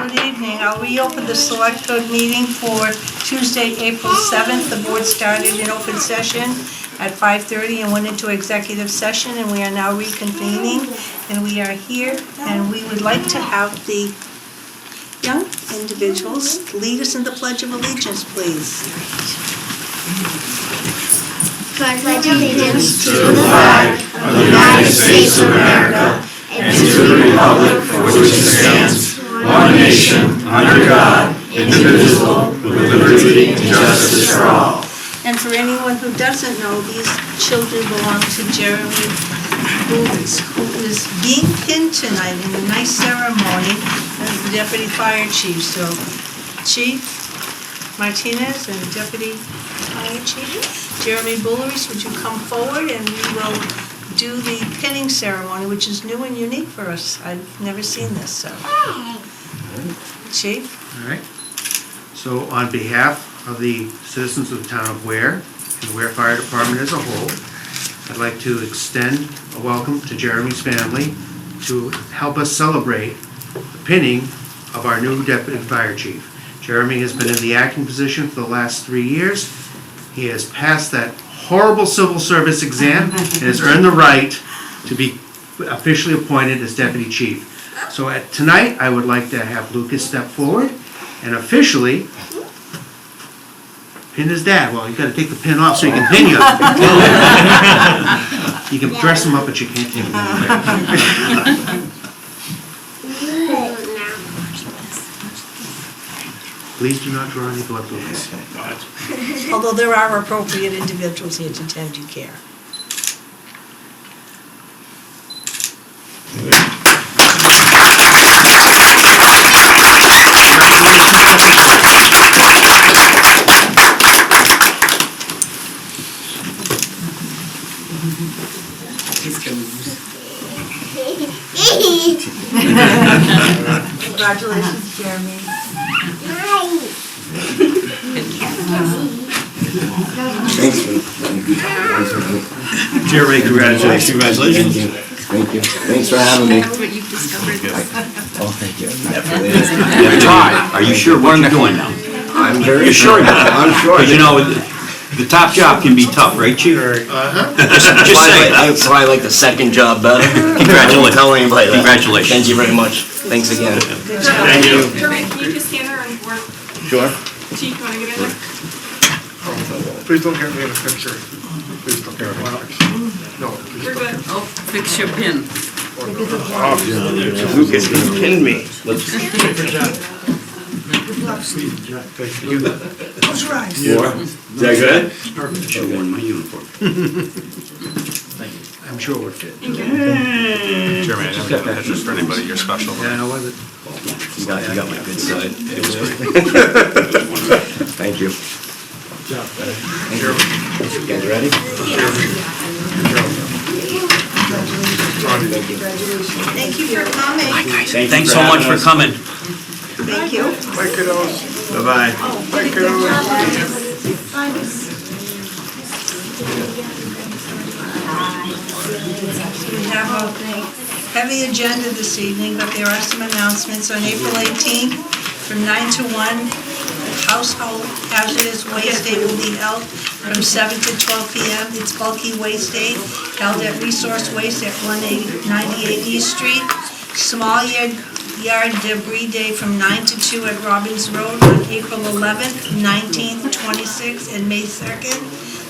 Good evening. I'll reopen the Select Board meeting for Tuesday, April 7th. The board started in open session at 5:30 and went into executive session, and we are now reconvening, and we are here, and we would like to have the young individuals lead us in the Pledge of Allegiance, please. I pledge allegiance to the flag of the United States of America and to the republic for which it stands, one nation, under God, indivisible, with liberty and justice for all. And for anyone who doesn't know, these children belong to Jeremy, who is being pinned tonight in a nice ceremony as the Deputy Fire Chief. So, Chief Martinez and Deputy Fire Chief Jeremy Bulleris, would you come forward and we will do the pinning ceremony, which is new and unique for us. I've never seen this, so. Chief? All right. So on behalf of the citizens of the town of Ware and the Ware Fire Department as a whole, I'd like to extend a welcome to Jeremy's family to help us celebrate the pinning of our new Deputy Fire Chief. Jeremy has been in the acting position for the last 3 years. He has passed that horrible civil service exam and has earned the right to be officially appointed as Deputy Chief. So tonight, I would like to have Lucas step forward and officially pin his dad. Well, you got to take the pin off so he can pin you. You can dress him up, but you can't take him anywhere. Please do not draw any blood, Lucas. Although there are appropriate individuals here to tend you care. Congratulations, Jeremy. Jeremy, congratulations. Congratulations. Thank you. Thanks for having me. That's what you've discovered. Oh, thank you. Todd, are you sure what you're doing now? I'm very You're sure? I'm sure. Because you know, the top job can be tough, right, Chief? Just say. That's why I like the second job better. Congratulations. I won't tell anybody that. Congratulations. Thank you very much. Thanks again. Thank you. Jermaine, can you just stand there and work? Sure. Chief, you want to get in there? Please don't get me in a picture. Please don't get me in a picture. No. please We're don't. good. Oh, fix your pin. Lucas, you pinned me. Thank you. Is that good? Should have worn my uniform. I'm sure we're fit. Jeremy, I never got a pictures for anybody. You're special. Yeah, how was it? You got my good side. It was great. Thank you. You guys ready? Thank you for coming. Thanks so much for coming. Thank you. Bye, kiddos. Bye-bye. Bye, kiddos. We have a heavy agenda this evening, but there are some announcements. On April 18th, from 9 to 1, Household Hazardous Waste Day will be held from 7 to 12 p.m. It's bulky waste day held at Resource Waste at 198 East Street. Small Yard Debris Day from 9 to 2 at Robbins Road on April 11th, 19th, 26th, and May 2nd.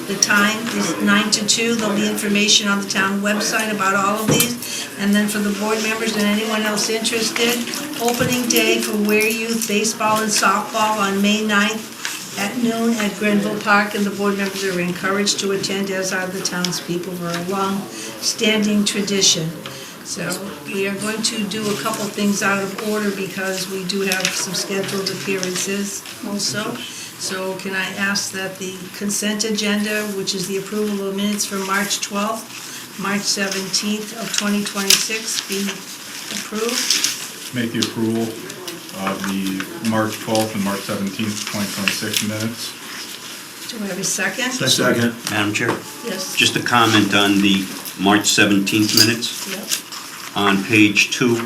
The time is 9 to 2. There'll be information on the town website about all of these. And then for the board members and anyone else interested, opening day for Ware Youth Baseball and Softball on May 9th at noon at Grenville Park, and the board members are encouraged to attend, as are the townspeople, for a long-standing tradition. So we are going to do a couple things out of order because we do have some scheduled appearances also. So can I ask that the consent agenda, which is the approval of minutes for March 12th, March 17th of 2026, be approved? Make the approval of the March 12th and March 17th, 2026 minutes. Do I have a second? Second. Madam Chair, Yes. just a comment on the March 17th minutes. Yep. On page 2,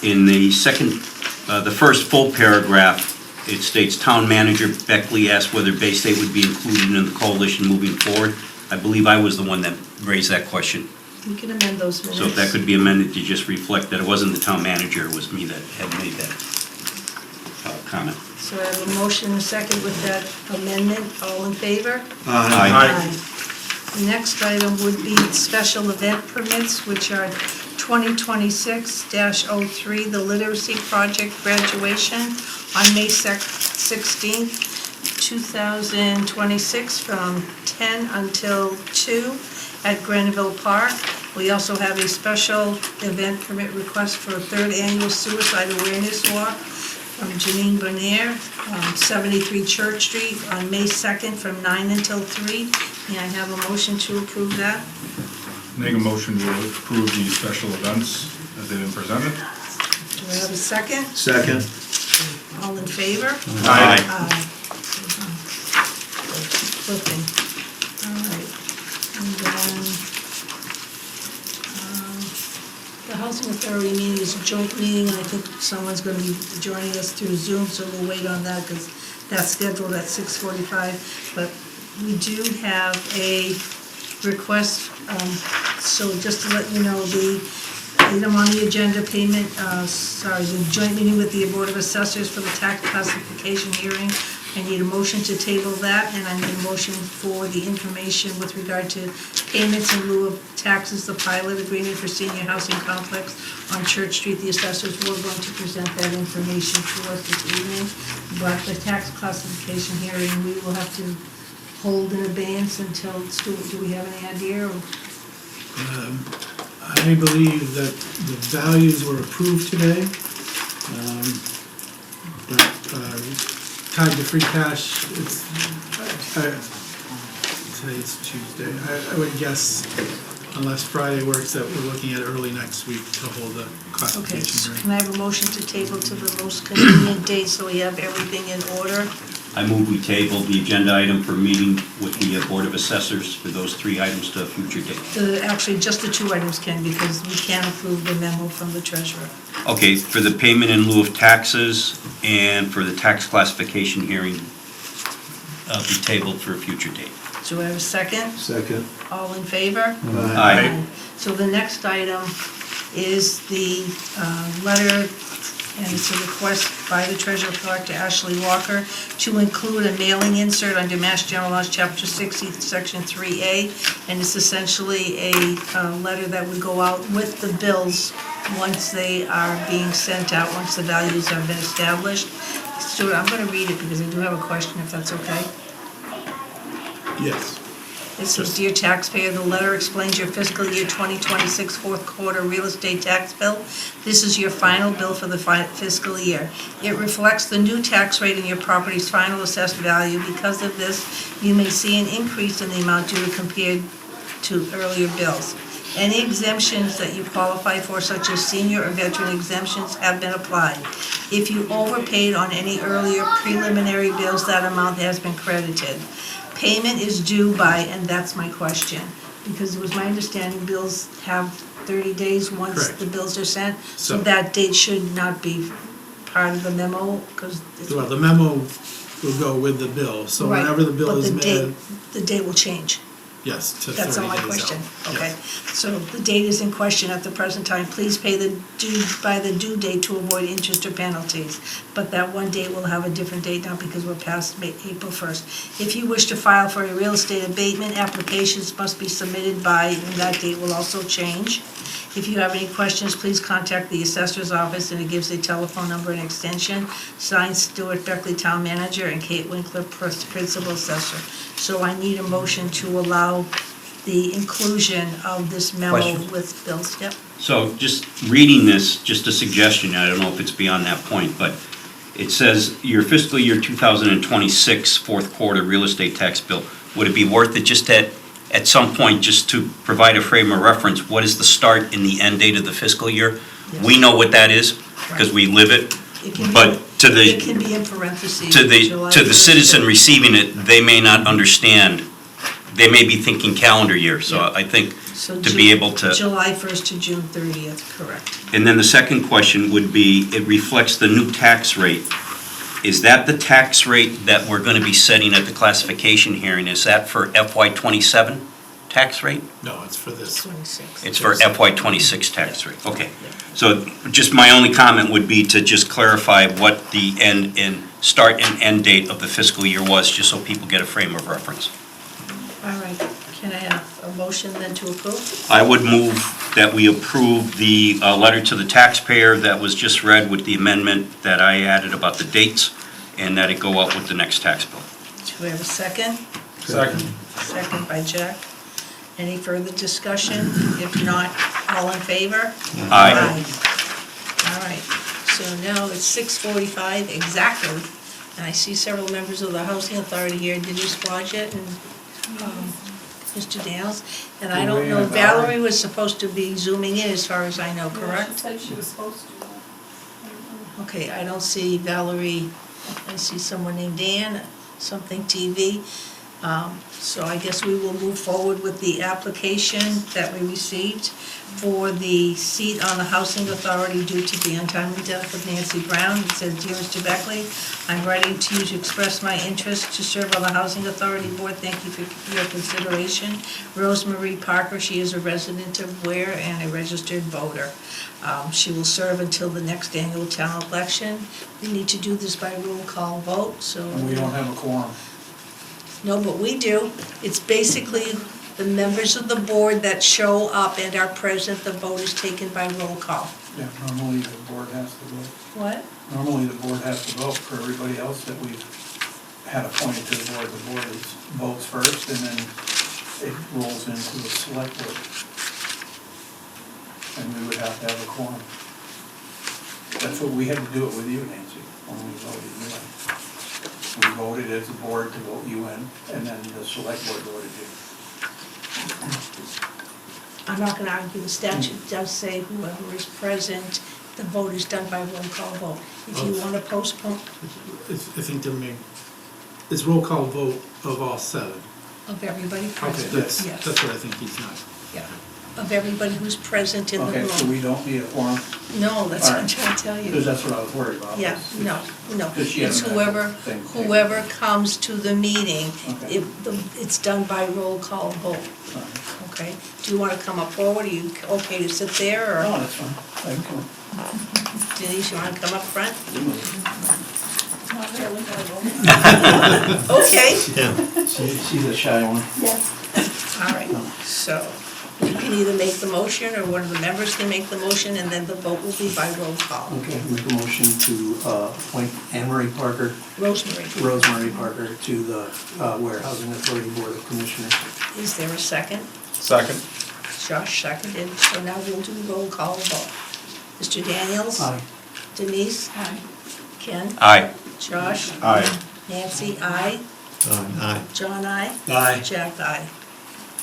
in the second, the first full paragraph, it states, "Town Manager Beckley asked whether Bay State would be included in the coalition moving forward." I believe I was the one that raised that question. We can amend those minutes. So if that could be amended to just reflect that it wasn't the town manager, it was me that had made that comment. So I have a motion and a second with that amendment. All in favor? Aye. The next item would be special event permits, which are 2026-03, the Literacy Project graduation on May 16th, 2026, from 10 until 2 at Granville Park. We also have a special event permit request for a 3rd annual Suicide Awareness Walk from Janine Bernier, 73 Church Street on May 2nd from 9 until 3. May I have a motion to approve that? Make a motion to approve the special events as they've been presented. Do I have a second? Second. All in favor? Aye. Flipping. All right. And then, the Housing Authority meeting is a joint meeting, and I think someone's going to be joining us through Zoom, so we'll wait on that because that's scheduled at 6:45. But we do have a request, so just to let you know, the item on the agenda, the joint meeting with the Board of Assessors for the tax classification hearing. I need a motion to table that, and I need a motion for the information with regard to payments in lieu of taxes, the pilot agreement for senior housing complex on Church Street. The assessors were going to present that information to us this evening, but the tax classification hearing, we will have to hold in abeyance until, Stuart, do we have any idea? Or? I believe that the values were approved today, but tied to free cash, today's Tuesday. I would guess, unless Friday works, that we're looking at early next week to hold the Okay, classification so hearing. can I have a motion to table to the most convenient date so we have everything in order? I move we table the agenda item for meeting with the Board of Assessors for those 3 items to a future date. Actually, just the 2 items can, because we can't approve the memo from the treasurer. Okay, for the payment in lieu of taxes and for the tax classification hearing, be tabled for a future date. Do I have a second? Second. All in favor? Aye. So the next item is the letter, and it's a request by the treasurer collector Ashley Walker to include a mailing insert under Mass General Laws, Chapter 60, Section 3A, and it's essentially a letter that would go out with the bills once they are being sent out, once the values have been established. Stuart, I'm going to read it because I do have a question, if that's okay. Yes. It says, "Dear taxpayer, the letter explains your fiscal year 2026 fourth quarter real estate tax bill. This is your final bill for the fiscal year. It reflects the new tax rate in your property's final assessed value. Because of this, you may see an increase in the amount due compared to earlier bills. Any exemptions that you qualify for, such as senior or veteran exemptions, have been applied. If you overpaid on any earlier preliminary bills, that amount has been credited. Payment is due by," and that's my question, because it was my understanding bills have 30 days once Correct. the bills are sent, so So- that date should not be part of the memo, because it's... Well, the memo will go with the bill, so Right, whenever the bill but is the date- made, the date will change. yes, to 30 days out. That's all my question. Okay, Yes. so the date is in question at the present time. Please pay by the due date to avoid interest or penalties. But that one date will have a different date now because we're past April 1st. If you wish to file for a real estate abatement, applications must be submitted by, and that date will also change. If you have any questions, please contact the assessor's office, and it gives a telephone number and extension. Signed, Stuart Beckley, Town Manager, and Kate Winkler, Principal Assessor. So I need a motion to allow the inclusion of this memo Question. with bills. Yep. So just reading this, just a suggestion, I don't know if it's beyond that point, but it says your fiscal year 2026 fourth quarter real estate tax bill. Would it be worth it just at some point, just to provide a frame of reference, what is the start and the end date of the fiscal year? Yes. We know what that is, because we live it, It can be- but to It can the, be in parentheses. to the July to the 1st. citizen receiving it, they may not understand they may be thinking calendar year, so Yeah. I think So to be able to. July 1st to June 30th, correct. And then the second question would be, it reflects the new tax rate. Is that the tax rate that we're going to be setting at the classification hearing? Is that for FY '27 tax rate? No, it's for this. 26. It's for FY '26 tax rate, okay. So just my only comment would be to just clarify what the start and end date of the fiscal year was, just so people get a frame of reference. All right, can I have a motion then to approve? I would move that we approve the letter to the taxpayer that was just read with the amendment that I added about the dates, and that it go out with the next tax bill. Do we have a second? Second. Second by Jack. Any further discussion? If not, all in favor? Aye. All right, so now it's 6:45 exactly, and I see several members of the Housing Authority here, Denise Blodgett and Mr. Dales, and I don't know, Valerie was supposed to be zooming in as far as I know, correct? She said she was supposed to. Okay, I don't see Valerie, I see someone named Dan, something TV. So I guess we will move forward with the application that we received for the seat on the Housing Authority due to the untimely death of Nancy Brown. It says, "Dear Mr. Beckley, I'm writing to you to express my interest to serve on the Housing Authority Board. Thank you for your consideration. Rosemary Parker, she is a resident of Ware and a registered voter. She will serve until the next annual town election. We need to do this by roll call vote, so. We don't have a quorum. No, but we do. It's basically the members of the board that show up and are present, the vote is taken by roll call. Yeah, normally the board has to vote. What? Normally the board has to vote. For everybody else that we've had appointed to the board votes first, and then it rolls into the select board. And we would have to have a quorum. That's what we had to do it with you, Nancy, when we voted you in. We voted as a board to vote you in, and then the select board voted you. I'm not gonna argue, the statute does say whoever is present, the vote is done by roll call vote. If you wanna postpone, I think there may, it's roll call vote of all seven. of everybody Okay, present. that's Yes, what I think he's not. yeah. Of everybody who's present in the Okay, so room. we don't need a quorum, No, that's what I'm Alright. trying to tell you. because that's what I was worried about. Yeah, no. Because she It's hasn't had whoever, the thing. whoever comes to the meeting, Okay. it's done by roll call vote, All right. okay? Do you wanna come up forward, are you okay to sit there, or No, that's fine. Thank you. Denise, you wanna come up front? Not really, but Okay, She's a shy one. all right, so you can either make the motion, or one of the members can make the motion, and then the vote will be by roll call. Okay, make a motion to appoint Anne Marie Parker, Rosemary, Rosemary Parker, to the Ware Housing Authority Board of Commissioners. is there a second? Second. Josh seconded, so now we'll do roll call vote. Mr. Daniels? Aye. Denise? Aye. Ken? Aye. Josh? Aye. Nancy, aye. Aye. John, aye. Aye. Jack, aye.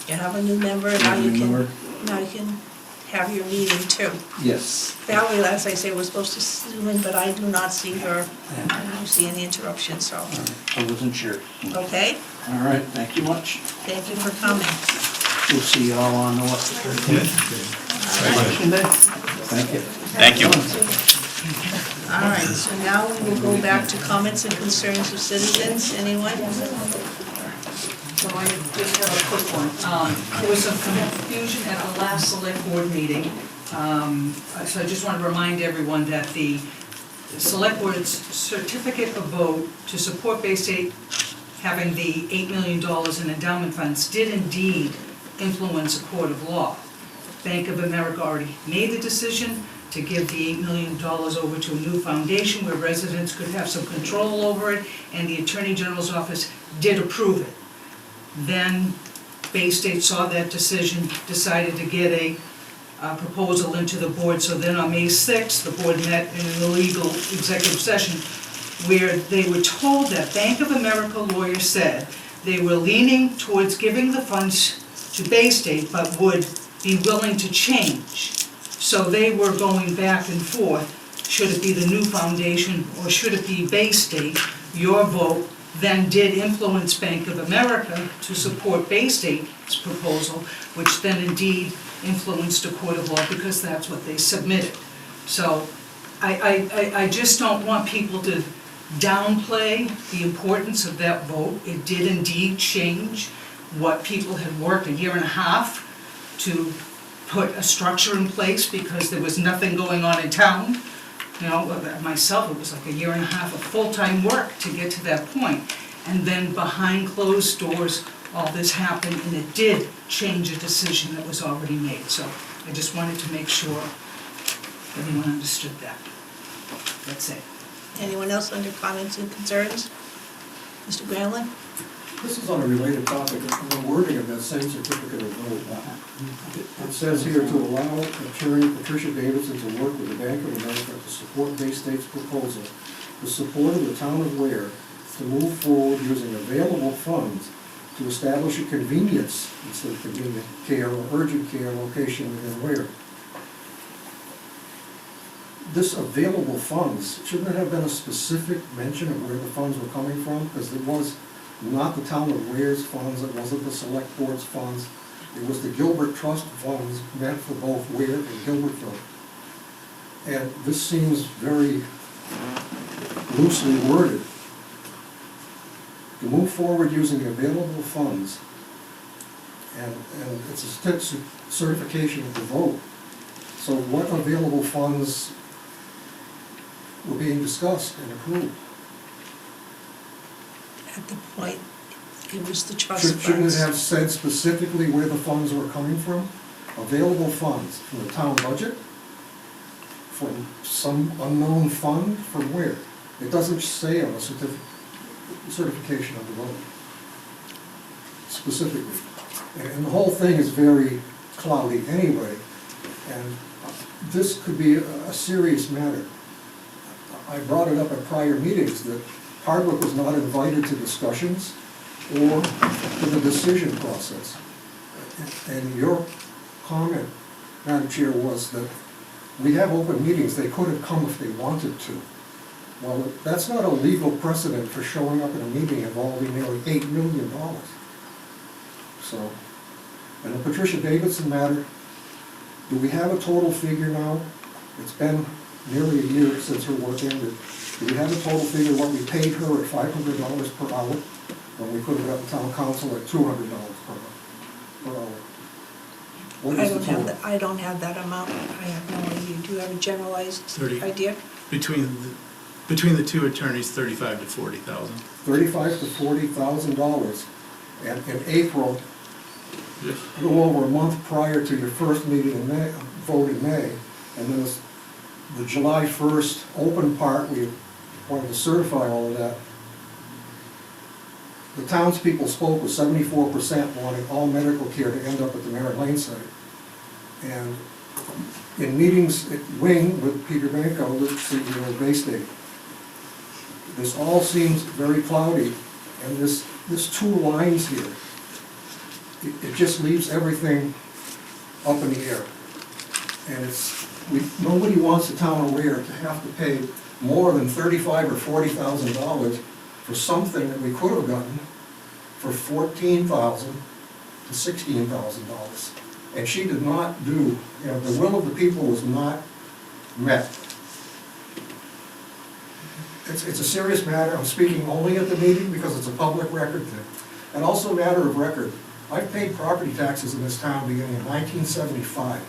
You have a new member, now you can have your meeting too. Yes. Valerie, as I say, was supposed to zoom in, but I do not see her. I don't see any interruption, so, I wasn't sure. okay? All right, thank you much. Thank you for coming. We'll see you all on the what? Election day. Thank you. Thank you. All right, so now we will go back to comments and concerns of citizens. Anyone? So I just have a quick one. There was some confusion at the last select board meeting. So I just want to remind everyone that the select board's certificate of vote to support Bay State having the $8 million in endowment funds did indeed influence a court of law. Bank of America already made the decision to give the $8 million over to a new foundation where residents could have some control over it, and the Attorney General's office did approve it. Then Bay State saw that decision, decided to get a proposal into the board. So then on May 6th, the board met in an illegal executive session where they were told that Bank of America lawyers said they were leaning towards giving the funds to Bay State, but would be willing to change. So they were going back and forth, should it be the new foundation or should it be Bay State? Your vote then did influence Bank of America to support Bay State's proposal, which then indeed influenced a court of law because that's what they submitted. So I just don't want people to downplay the importance of that vote. It did indeed change what people had worked a year and a half to put a structure in place because there was nothing going on in town. You know, myself, it was like a year and a half of full-time work to get to that point. And then behind closed doors, all this happened, and it did change a decision that was already made. So I just wanted to make sure everyone understood that. That's it. Anyone else under comments and concerns? Mr. Granlund? This is on a related topic, the wording of that same certificate of vote. It says here to allow Attorney Patricia Davidson to work with the Bank of America to support Bay State's proposal, the support of the town of Ware to move forward using available funds to establish a convenience, instead of convenient care or urgent care location within Ware. This available funds, shouldn't there have been a specific mention of where the funds were coming from? Because it was not the town of Ware's funds, it wasn't the select board's funds. It was the Gilbert Trust funds meant for both Ware and Gilbertville. And this seems very loosely worded. To move forward using available funds, and it's a certification of the vote. So what available funds were being discussed and approved? At the point, it was the trust funds. Shouldn't it have said specifically where the funds were coming from? Available funds from the town budget? From some unknown fund? From where? It doesn't say on a certification of the vote specifically. And the whole thing is very cloudy anyway, and this could be a serious matter. I brought it up at prior meetings that Hardwick was not invited to discussions or to the decision process. And your comment, Madam Chair, was that we have open meetings, they could have come if they wanted to. Well, that's not a legal precedent for showing up in a meeting involving nearly $8 million. So, and the Patricia Davidson matter, do we have a total figure now? It's been nearly a year since her work ended. Do we have a total figure what we paid her at $500 per hour, when we could have gotten town council at $200 per hour? What is the total? I don't have that amount. I have no idea. Do you have a generalized 30. idea? Between the two attorneys, $35,000 to $40,000. $35,000 to $40,000, and in April, a little over a month prior to your first meeting in May, vote in May, and then the July 1st open part, we wanted to certify all of that. The townspeople spoke with 74% wanting all medical care to end up at the Merritt Lane site. And in meetings at Wing with Peter Banco, the CEO of Bay State, this all seems very cloudy, and this two lines here, it just leaves everything up in the air. And nobody wants the town of Ware to have to pay more than $35,000 or $40,000 for something that we could have gotten for $14,000 to $16,000. And she did not do, the will of the people was not met. It's a serious matter. I'm speaking only at the meeting because it's a public record thing. And also a matter of record. I've paid property taxes in this town beginning in 1975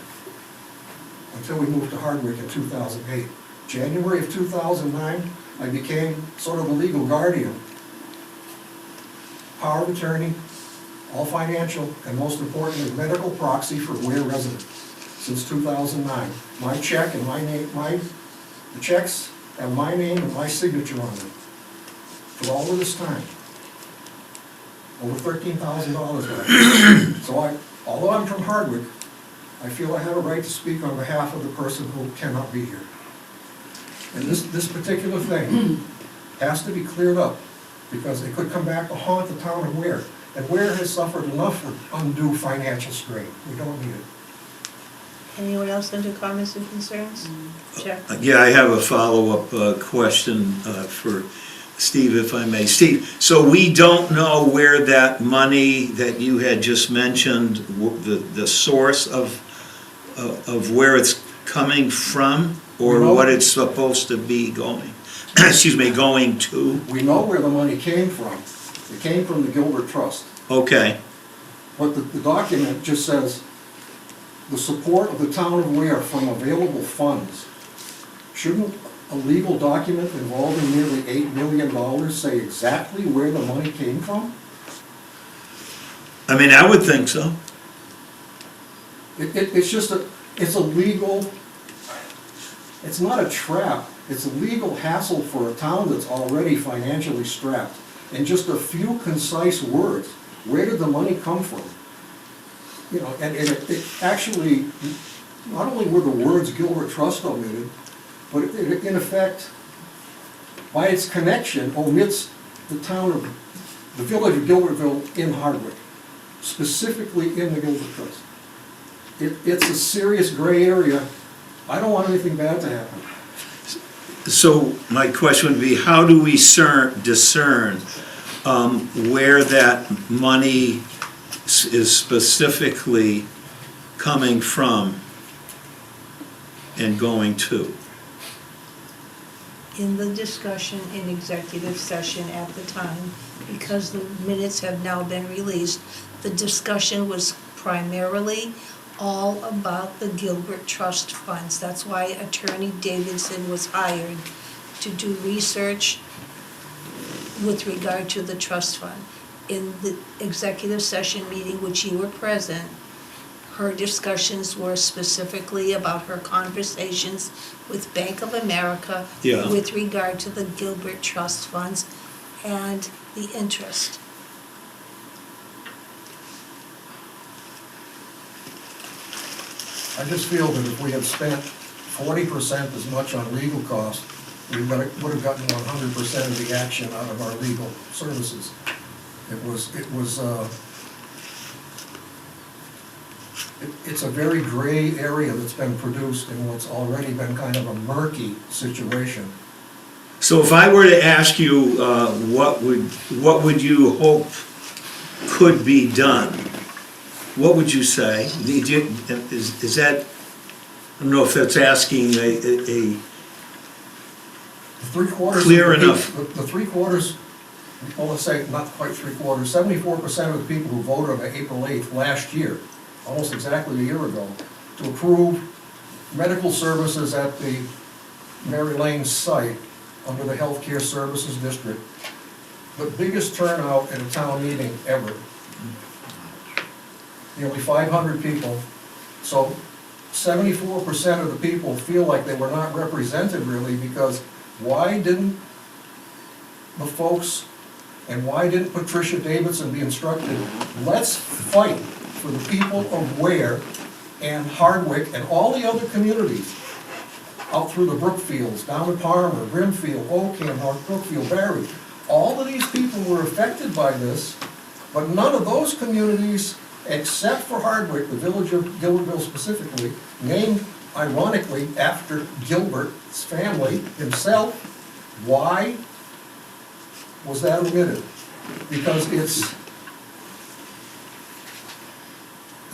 until we moved to Hardwick in 2008. January of 2009, I became sort of a legal guardian. Power of attorney, all financial, and most importantly, medical proxy for Ware residents since 2009. My check and my name, the checks have my name and my signature on them for all of this time. Over $13,000 back. So although I'm from Hardwick, I feel I have a right to speak on behalf of the person who cannot be here. And this particular thing has to be cleared up because it could come back to haunt the town of Ware. And Ware has suffered enough with undue financial strain. We don't need it. Anyone else under comments and concerns? Jeff? Yeah, I have a follow-up question for Steve, if I may. Steve, so we don't know where that money that you had just mentioned, the source of where it's coming from, or No. what it's supposed to be going, excuse me, going to? We know where the money came from. It came from the Gilbert Trust. Okay, But the document just says, the support of the town of Ware from available funds. Shouldn't a legal document involving nearly $8 million say exactly where the money came from? I mean, I would think so. It's just it's a legal, it's not a trap. It's a legal hassle for a town that's already financially strapped. In just a few concise words, where did the money come from? You know, and it actually, not only were the words Gilbert Trust omitted, but it in effect, by its connection, omits the town of, the village of Gilbertville in Hardwick, specifically in the Gilbert Trust. It's a serious gray area. I don't want anything bad to happen. So my question would be, how do we discern where that money is specifically coming from and going to? In the discussion in executive session at the time, because the minutes have now been released, the discussion was primarily all about the Gilbert Trust funds. That's why Attorney Davidson was hired to do research with regard to the trust fund. In the executive session meeting, which you were present, her discussions were specifically about her conversations with Bank of America Yeah. with regard to the Gilbert Trust funds and the interest. I just feel that if we had spent 40% as much on legal costs, we would have gotten 100% of the action out of our legal services. It's a very gray area that's been produced in what's already been kind of a murky situation. So if I were to ask you, what would you hope could be done? What would you say? Is that, I don't know if that's asking a Three-quarters. Clear enough. The three-quarters, well, let's say not quite three-quarters, 74% of the people who voted on April 8th last year, almost exactly a year ago, to approve medical services at the Mary Lane site under the Healthcare Services District. The biggest turnout at a town meeting ever. Nearly 500 people. So 74% of the people feel like they were not represented really, because why didn't the folks, and why didn't Patricia Davidson be instructed, let's fight for the people of Ware and Hardwick and all the other communities out through the Brookfields, down to Palmer, Brimfield, Oakham, North Brookfield, Barry. All of these people were affected by this, but none of those communities, except for Hardwick, the village of Gilbertville specifically, named ironically after Gilbert's family himself. Why was that omitted? Because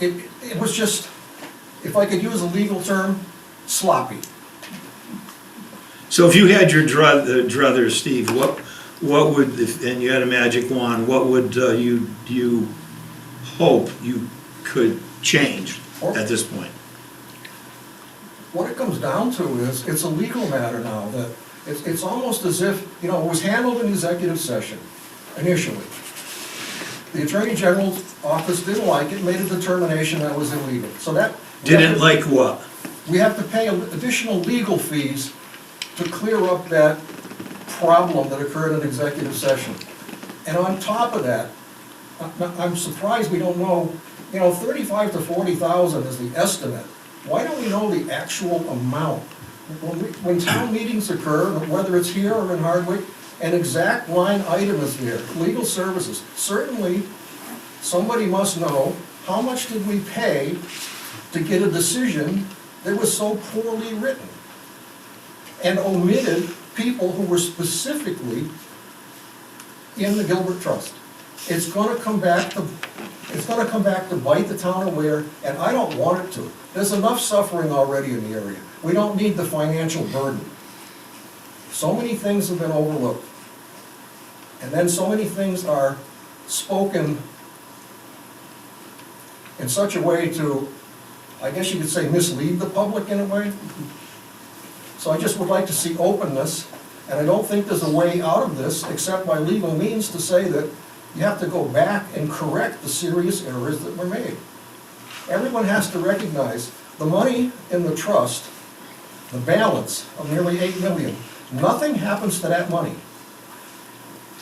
it was just, if I could use a legal term, sloppy. So if you had your druthers, Steve, what would, and you had a magic wand, what would you hope you could change at this point? What it comes down to is, it's a legal matter now, that it's almost as if, you know, it was handled in executive session initially. The Attorney General's office didn't like it, made a determination that was illegal. So that. Didn't like what? We have to pay additional legal fees to clear up that problem that occurred in executive session. And on top of that, I'm surprised we don't know, you know, 35 to 40,000 is the estimate. Why don't we know the actual amount? When town meetings occur, whether it's here or in Hardwick, an exact line item is there, legal services. Certainly, somebody must know, how much did we pay to get a decision that was so poorly written? And omitted people who were specifically in the Gilbert Trust. It's gonna come back to bite the town of Ware, and I don't want it to. There's enough suffering already in the area. We don't need the financial burden. So many things have been overlooked. And then so many things are spoken in such a way to, I guess you could say, mislead the public in a way. So I just would like to see openness, and I don't think there's a way out of this except by legal means to say that you have to go back and correct the serious errors that were made. Everyone has to recognize the money in the trust, the balance of nearly $8 million, nothing happens to that money.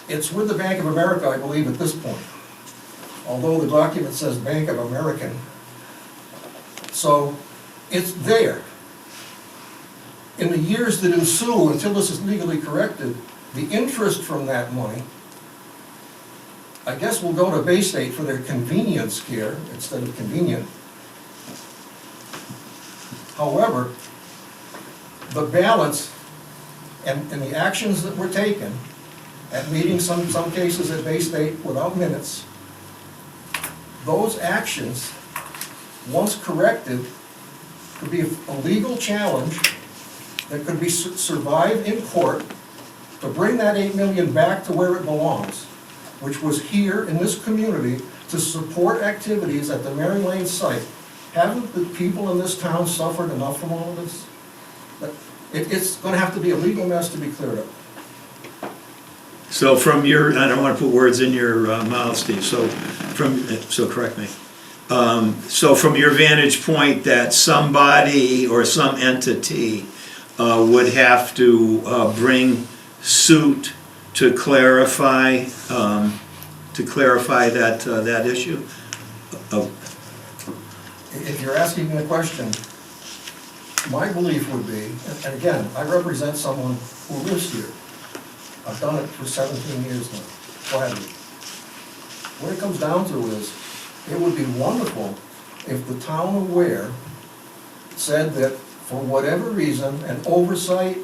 It's with the Bank of America, I believe, at this point, although the document says Bank of American. So it's there. In the years that ensue, until this is legally corrected, the interest from that money, I guess, will go to Bay State for their convenience care instead of convenient. However, the balance and the actions that were taken at meetings, some cases at Bay State without minutes, those actions, once corrected, could be a legal challenge that could be survive in court to bring that $8 million back to where it belongs, which was here in this community to support activities at the Mary Lane site. Haven't the people in this town suffered enough from all of this? It's gonna have to be a legal mess to be cleared up. So from your, I don't want to put words in your mouth, Steve, so correct me. So from your vantage point that somebody or some entity would have to bring suit to clarify that issue? If you're asking the question, my belief would be, and again, I represent someone who lives here. I've done it for 17 years now, gladly. What it comes down to is, it would be wonderful if the town of Ware said that for whatever reason, an oversight,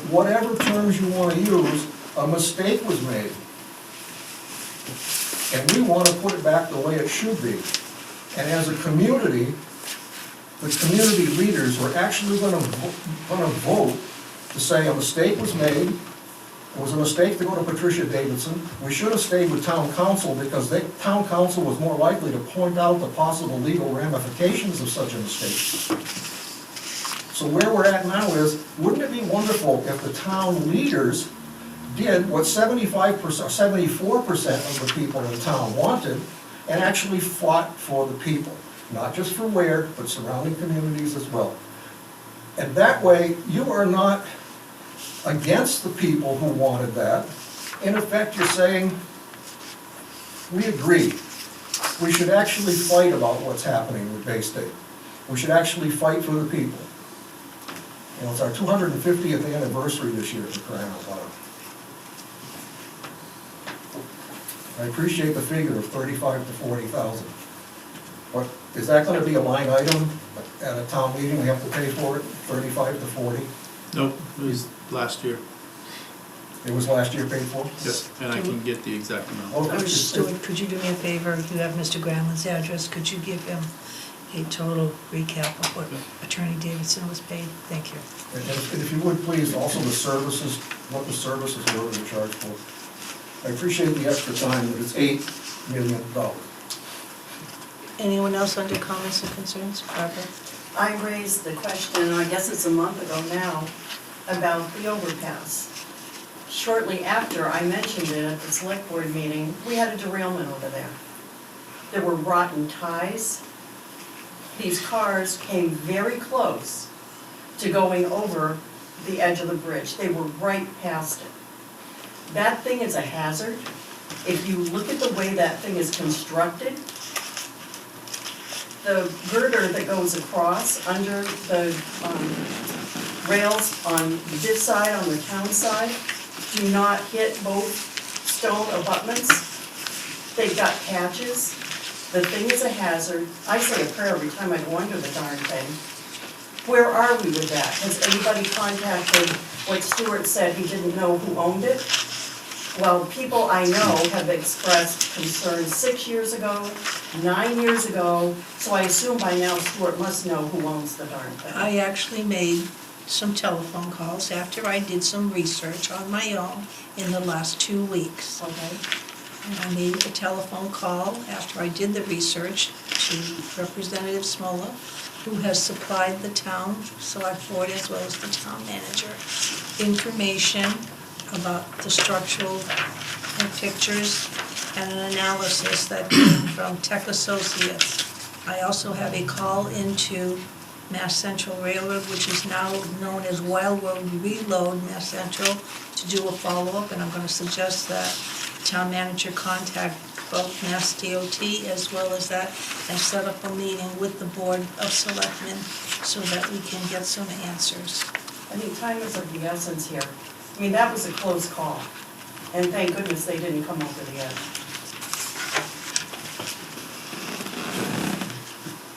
whatever terms you want to use, a mistake was made. And we want to put it back the way it should be. And as a community, the community leaders were actually going to vote to say a mistake was made. It was a mistake to go to Patricia Davidson. We should have stayed with town council because town council was more likely to point out the possible legal ramifications of such a mistake. So where we're at now is, wouldn't it be wonderful if the town leaders did what 75%, 74% of the people in town wanted and actually fought for the people, not just for Ware, but surrounding communities as well. And that way, you are not against the people who wanted that. In effect, you're saying, we agree. We should actually fight about what's happening with Bay State. We should actually fight for the people. You know, it's our 250th anniversary this year, for crying out loud. I appreciate the figure of 35 to 40,000. But is that going to be a line item at a town meeting? We have to pay for it, 35 to 40? Nope, it was last year. It was last year paid for? Yes, and I can get the exact amount. Okay. Stuart, could you do me a favor? You have Mr. Gramlin's address. Could you give him a total recap of what Attorney Davidson was paid? Thank you. And if you would, please, also the services, what the services were they charged for. I appreciate the extra time, but it's $8 million. Anyone else under comments and concerns? Barbara? I raised the question, I guess it's a month ago now, about the overpass. Shortly after I mentioned it at the select board meeting, we had a derailment over there. There were rotten ties. These cars came very close to going over the edge of the bridge. They were right past it. That thing is a hazard. If you look at the way that thing is constructed, the girder that goes across under the rails on this side, on the town side, do not hit both stone abutments. They've got patches. The thing is a hazard. I say a prayer every time I go under the darn thing. Where are we with that? Has anybody contacted what Stuart said he didn't know who owned it? Well, people I know have expressed concerns 6 years ago, 9 years ago, so I assume by now Stuart must know who owns the darn thing. I actually made some telephone calls after I did some research on my own in the last 2 weeks. Okay, And I made a telephone call after I did the research to Representative Smolla, who has supplied the town, select board as well as the town manager, information about the structural pictures and an analysis that came from Tech Associates. I also have a call into Mass Central Railroad, which is now known as Wild Road Reload Mass Central, to do a follow-up, and I'm gonna suggest that town manager contact both Mass DOT as well as that, and set up a meeting with the Board of Selectmen so that we can get some answers. I think time is of the essence here. I mean, that was a close call, and thank goodness they didn't come over the edge.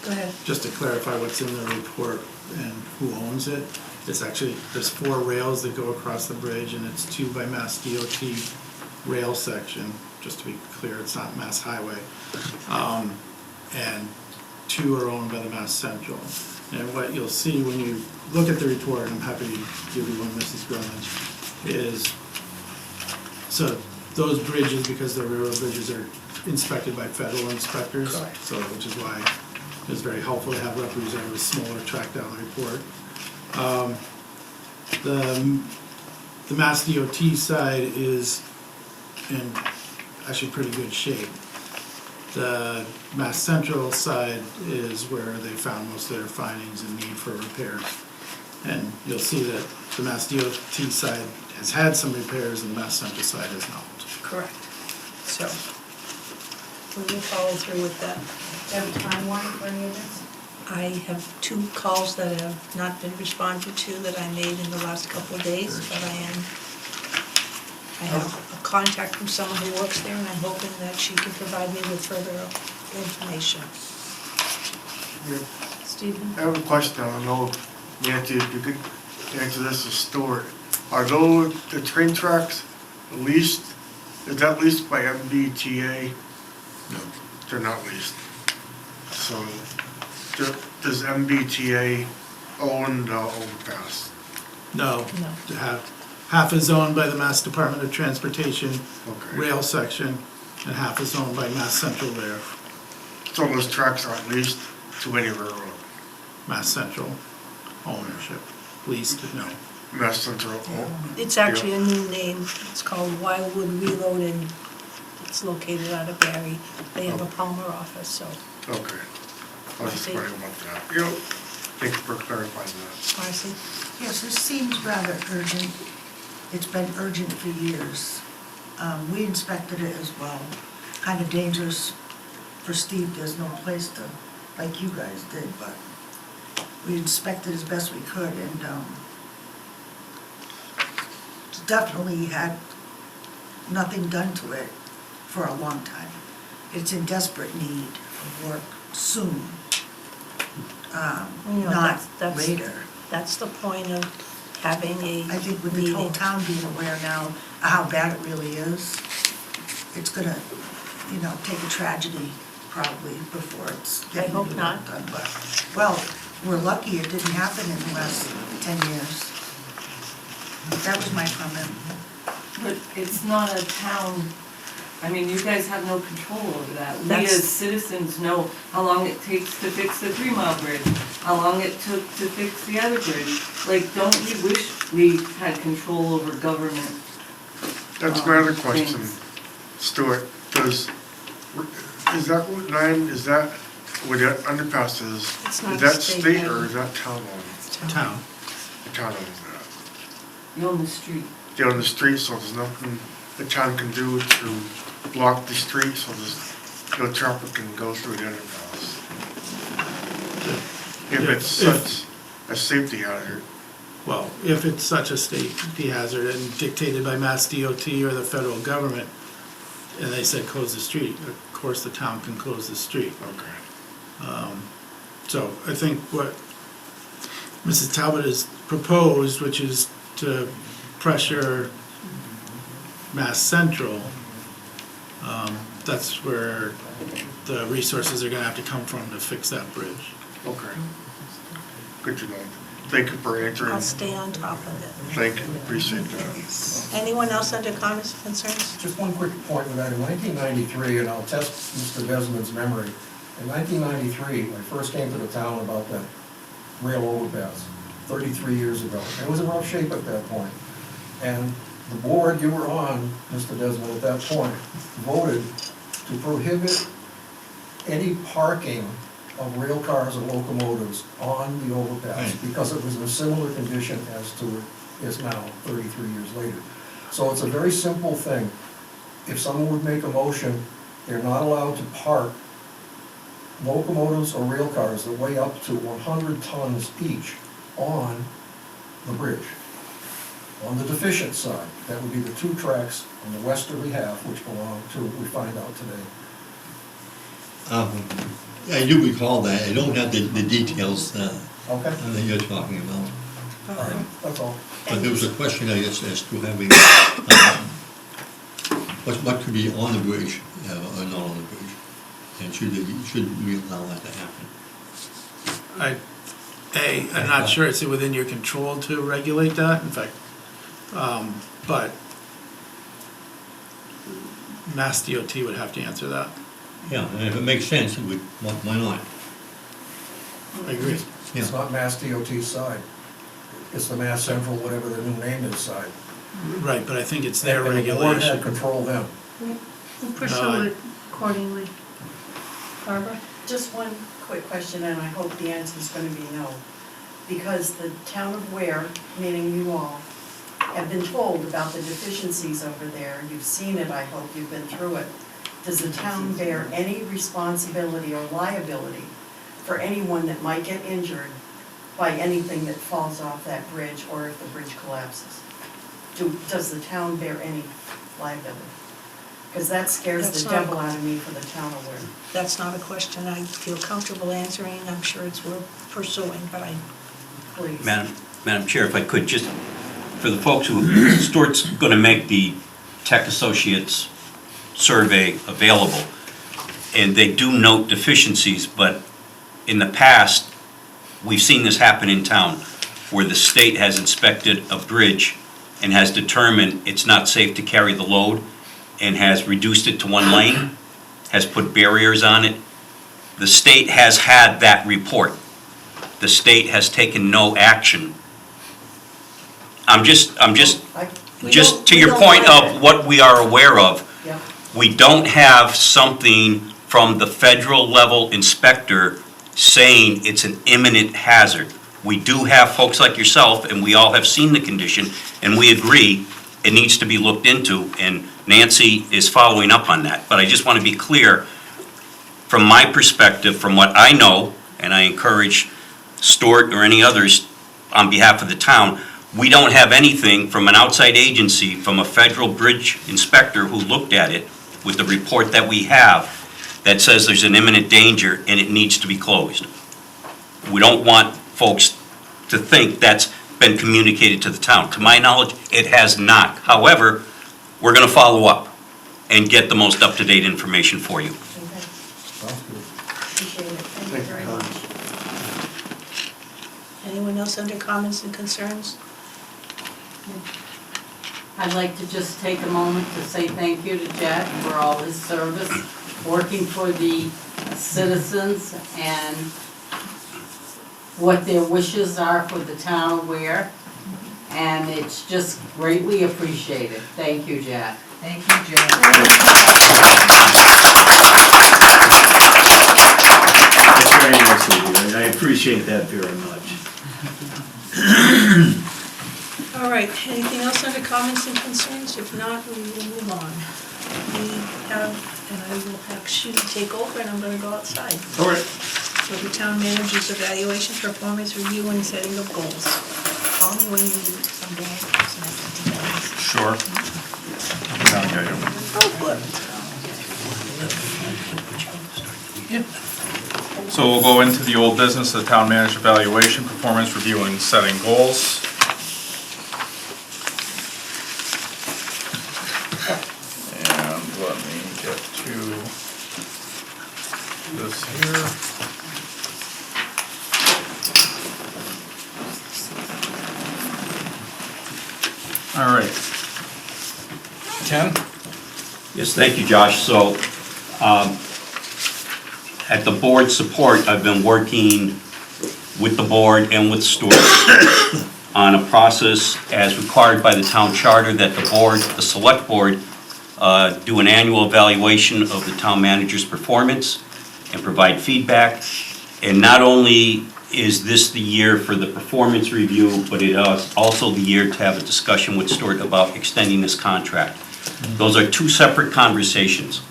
Go ahead. Just to clarify what's in the report and who owns it, it's actually, there's 4 rails that go across the bridge, and it's 2 by Mass DOT rail section, just to be clear, it's not Mass Highway. And 2 are owned by the Mass Central. And what you'll see when you look at the report, and I'm happy to give you one, Mrs. Grummage, is, so those bridges, because they're railroad bridges, are inspected by federal inspectors. Correct. So, which is why it's very helpful to have Representative Smoller track down the report. The Mass DOT side is in actually pretty good shape. The Mass Central side is where they found most of their findings and need for repairs. And you'll see that the Mass DOT side has had some repairs and the Mass Central side has not. Correct. So, we will follow through with that. Do you have a timeline for any of this? I have 2 calls that have not been responded to that I made in the last couple of days, but I have a contact from someone who works there, and I'm hoping that she can provide me with further information. Stephen? I have a question, I don't know, Nancy, if you could answer this as Stuart. Are those, the train tracks leased, is that leased by MBTA? No. They're not leased. So, does MBTA own the overpass? No. No. Half is owned by the Mass Department of Transportation Okay. rail section, and half is owned by Mass Central there, So those tracks aren't leased to any railroad? Mass Central ownership, leased, no. Mass Central, It's actually a new name. It's called Wildwood Reload, and it's located out of Barry. They have a Palmer office, so. okay. I was just wondering about that. Thank you for clarifying that. Marcy? Yes, this seems rather urgent. It's been urgent for years. We inspected it as well. Kind of dangerous for Steve, there's no place to, like you guys did, but we inspected as best we could, and definitely had nothing done to it for a long time. It's in desperate need of work soon, You know, not that's- later. That's the point of having a I think with the whole meeting. town being aware now of how bad it really is, it's gonna, take a tragedy probably before it's getting hope not. done. But, well, we're lucky it didn't happen in the last 10 years. That was my comment. But it's not a town, I mean, you guys have no control over that. We That's- as citizens know how long it takes to fix the 3 Mile Bridge, how long it took to fix the other bridge. Like, don't we wish we had control over government? That's my other question, things? Stuart, is that Route 9, is that, where that underpass is It's not that state state highway. or is that town owned? Town. The town owns that. You own the street. They're on the street, so there's nothing the town can do to block the street, so no traffic can go through the underpass. If it's such a safety hazard. Well, if it's such a safety hazard and dictated by Mass DOT or the federal government, and they said close the street, of course the town can close the street. Okay. So I think what Mrs. Talbot has proposed, which is to pressure Mass Central, that's where the resources are gonna have to come from to fix that bridge. Okay. Good to know. Thank you for answering. I'll stay on top of it. Thank you, appreciate that. Anyone else under comments or concerns? Just one quick point with that. In 1993, and I'll test Mr. Desmond's memory, in 1993, I first came to the town about that rail overpass, 33 years ago. It was in rough shape at that point. And the board you were on, Mr. Desmond, at that point, voted to prohibit any parking of rail cars and locomotives on the overpass because it was in a similar condition as to it is now, 33 years later. So it's a very simple thing. If someone would make a motion, they're not allowed to park locomotives or rail cars that weigh up to 100 tons each on the bridge. On the deficient side, that would be the two tracks on the westerly half, which belong to, we find out today. I do recall that. I don't have the details Okay? that you're talking about. All right, that's all. But there was a question, I guess, as to having, what could be on the bridge or not on the bridge? And should we allow that to happen? I'm not sure it's within your control to regulate that, in fact, but Mass DOT would have to answer that. Yeah, and if it makes sense, it would, why not? I agree. It's not Mass DOT's side. It's the Mass Central, whatever the new name is, side. Right, but I think it's their And the board had regulation. control them. We'll pursue it accordingly. Barbara? Just one quick question, and I hope the answer is going to be no. Because the town of Ware, meaning you all, have been told about the deficiencies over there. You've seen it, I hope, you've been through it. Does the town bear any responsibility or liability for anyone that might get injured by anything that falls off that bridge or if the bridge collapses? Does the town bear any liability? Because that scares That's the not- devil out of me for the town of Ware. That's not a question I feel comfortable answering. I'm sure it's worth pursuing, but Please. Madam Chair, if I could, just for the folks who, Stuart's going to make the Tech Associates survey available, and they do note deficiencies, but in the past, we've seen this happen in town, where the state has inspected a bridge and has determined it's not safe to carry the load, and has reduced it to one lane, has put barriers on it. The state has had that report. The state has taken no action. I'm just to your point of what we are aware of, Yeah. we don't have something from the federal level inspector saying it's an imminent hazard. We do have folks like yourself, and we all have seen the condition, and we agree it needs to be looked into, and Nancy is following up on that. But I just want to be clear, from my perspective, from what I know, and I encourage Stuart or any others on behalf of the town, we don't have anything from an outside agency, from a federal bridge inspector who looked at it with the report that we have that says there's an imminent danger and it needs to be closed. We don't want folks to think that's been communicated to the town. To my knowledge, it has not. However, we're going to follow up and get the most up-to-date information for you. Okay. Sounds good. Appreciate it. Thank you very much. anyone else under comments and concerns? I'd like to just take a moment to say thank you to Jack for all his service, working for the citizens and what their wishes are for the town of Ware. And it's just greatly appreciated. Thank you, Jack. Thank you, Jack. That's very nice of you, and I appreciate that very much. All right, anything else under comments and concerns? If not, we will move on. We have, and I will actually take over, and I'm gonna go outside. All right. For the town manager's evaluation, performance review, and setting of goals. Call me when you need something. Sure. Oh, good. So we'll go into the old business, the town manager evaluation, performance review, and setting goals. All right. Ken? Yes, thank you, Josh. So, at the board's support, I've been working with the board and with Stuart on a process as required by the town charter that the board, the select board, do an annual evaluation of the town manager's performance and provide feedback. And not only is this the year for the performance review, but it is also the year to have a discussion with Stuart about extending this contract. Those are two separate conversations.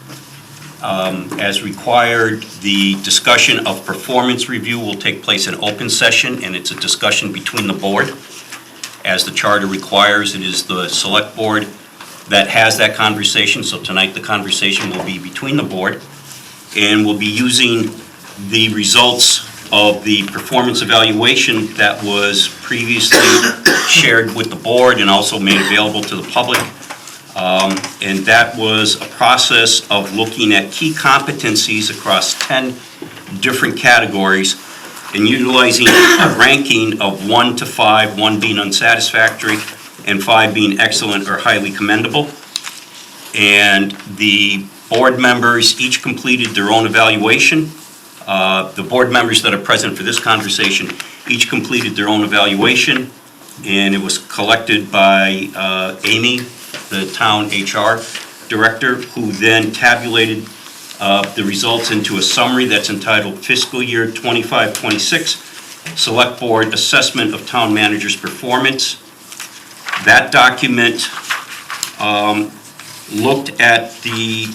As required, the discussion of performance review will take place in open session, and it's a discussion between the board. As the charter requires, it is the select board that has that conversation, so tonight the conversation will be between the board, and we'll be using the results of the performance evaluation that was previously shared with the board and also made available to the public. And that was a process of looking at key competencies across 10 different categories and utilizing a ranking of 1 to 5, 1 being unsatisfactory and 5 being excellent or highly commendable. And the board members each completed their own evaluation. The board members that are present for this conversation each completed their own evaluation, and it was collected by Amy, the town HR director, who then tabulated the results into a summary that's entitled Fiscal Year 25-26 Select Board Assessment of Town Manager's Performance. That document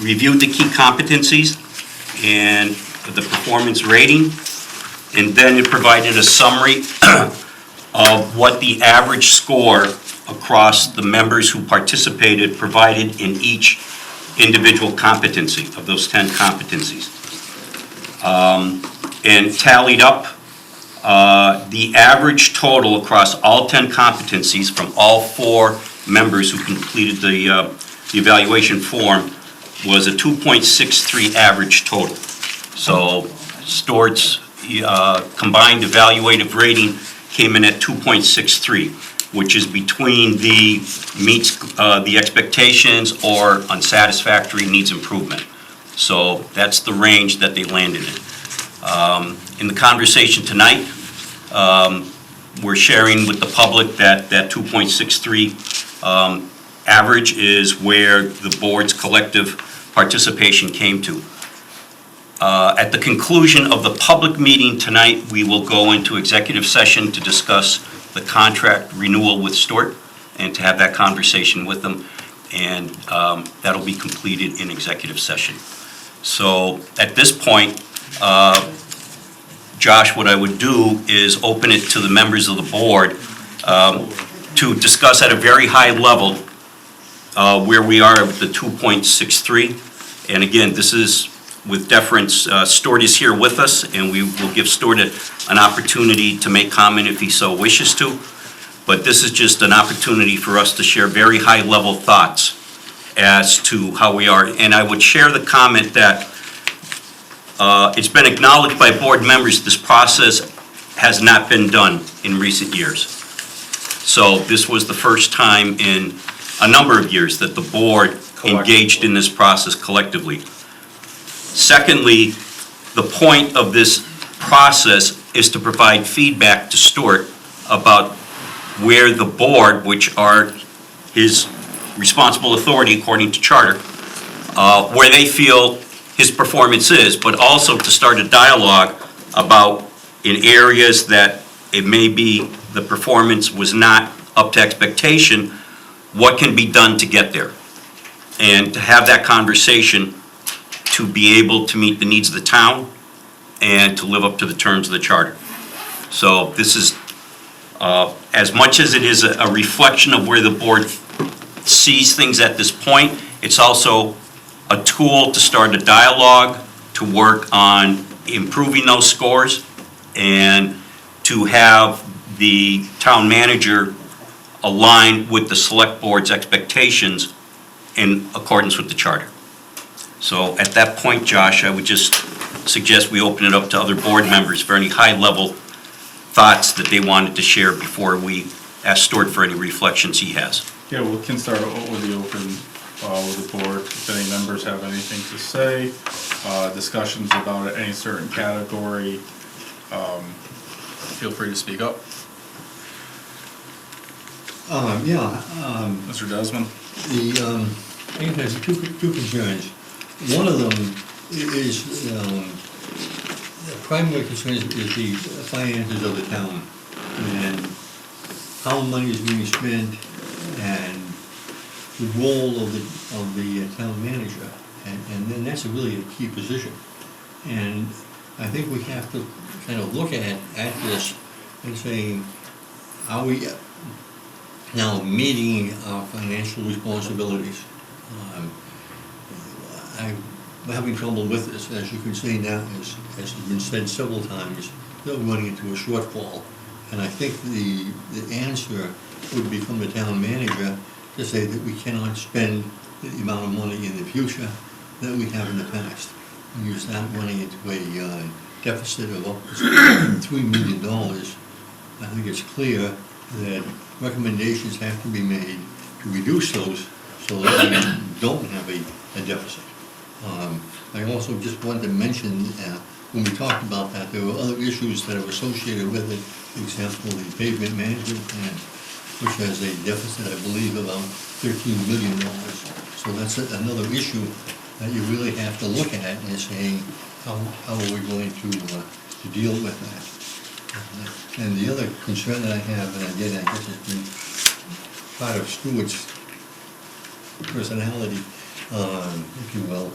reviewed the key competencies and the performance rating, and then it provided a summary of what the average score across the members who participated provided in each individual competency of those 10 competencies. And tallied up the average total across all 10 competencies from all 4 members who completed the evaluation form was a 2.63 average total. So Stuart's combined evaluative rating came in at 2.63, which is between the meets the expectations or unsatisfactory, needs improvement. So that's the range that they landed in. In the conversation tonight, we're sharing with the public that 2.63 average is where the board's collective participation came to. At the conclusion of the public meeting tonight, we will go into executive session to discuss the contract renewal with Stuart and to have that conversation with them, and that'll be completed in executive session. So at this point, Josh, what I would do is open it to the members of the board to discuss at a very high level where we are with the 2.63. And again, this is with deference. Stuart is here with us, and we will give Stuart an opportunity to make comment if he so wishes to. But this is just an opportunity for us to share very high-level thoughts as to how we are. And I would share the comment that it's been acknowledged by board members this process has not been done in recent years. So this was the first time in a number of years that the board engaged in this process collectively. Secondly, the point of this process is to provide feedback to Stuart about where the board, which are his responsible authority according to charter, where they feel his performance is, but also to start a dialogue about in areas that it may be the performance was not up to expectation, what can be done to get there? And to have that conversation to be able to meet the needs of the town and to live up to the terms of the charter. So this is, as much as it is a reflection of where the board sees things at this point, it's also a tool to start a dialogue, to work on improving those scores, and to have the town manager align with the select board's expectations in accordance with the charter. So at that point, Josh, I would just suggest we open it up to other board members for any high-level thoughts that they wanted to share before we ask Stuart for any reflections he has. Yeah, we can start with the open, with the board. If any members have anything to say, discussions about any certain category, feel free to speak up. Mr. Desmond? I have two concerns. One of them is, the primary concern is the finances of the town, and how money is being spent, and the role of the town manager, and then that's really a key position. And I think we have to kind of look at this and say, are we now meeting our financial responsibilities? I'm having trouble with this, as you can see now, as has been said several times, that we're running into a shortfall. And I think the answer would be from the town manager to say that we cannot spend the amount of money in the future that we have in the past. When you start running into a deficit of up to $3 million, I think it's clear that recommendations have to be made to reduce those so that we don't have a deficit. I also just wanted to mention, when we talked about that, there were other issues that are associated with it. For example, the pavement management plan, which has a deficit, I believe, of about $13 million. So that's another issue that you really have to look at and saying, how are we going to deal with that? And the other concern that I have, and again, I guess it's been part of Stuart's personality, if you will,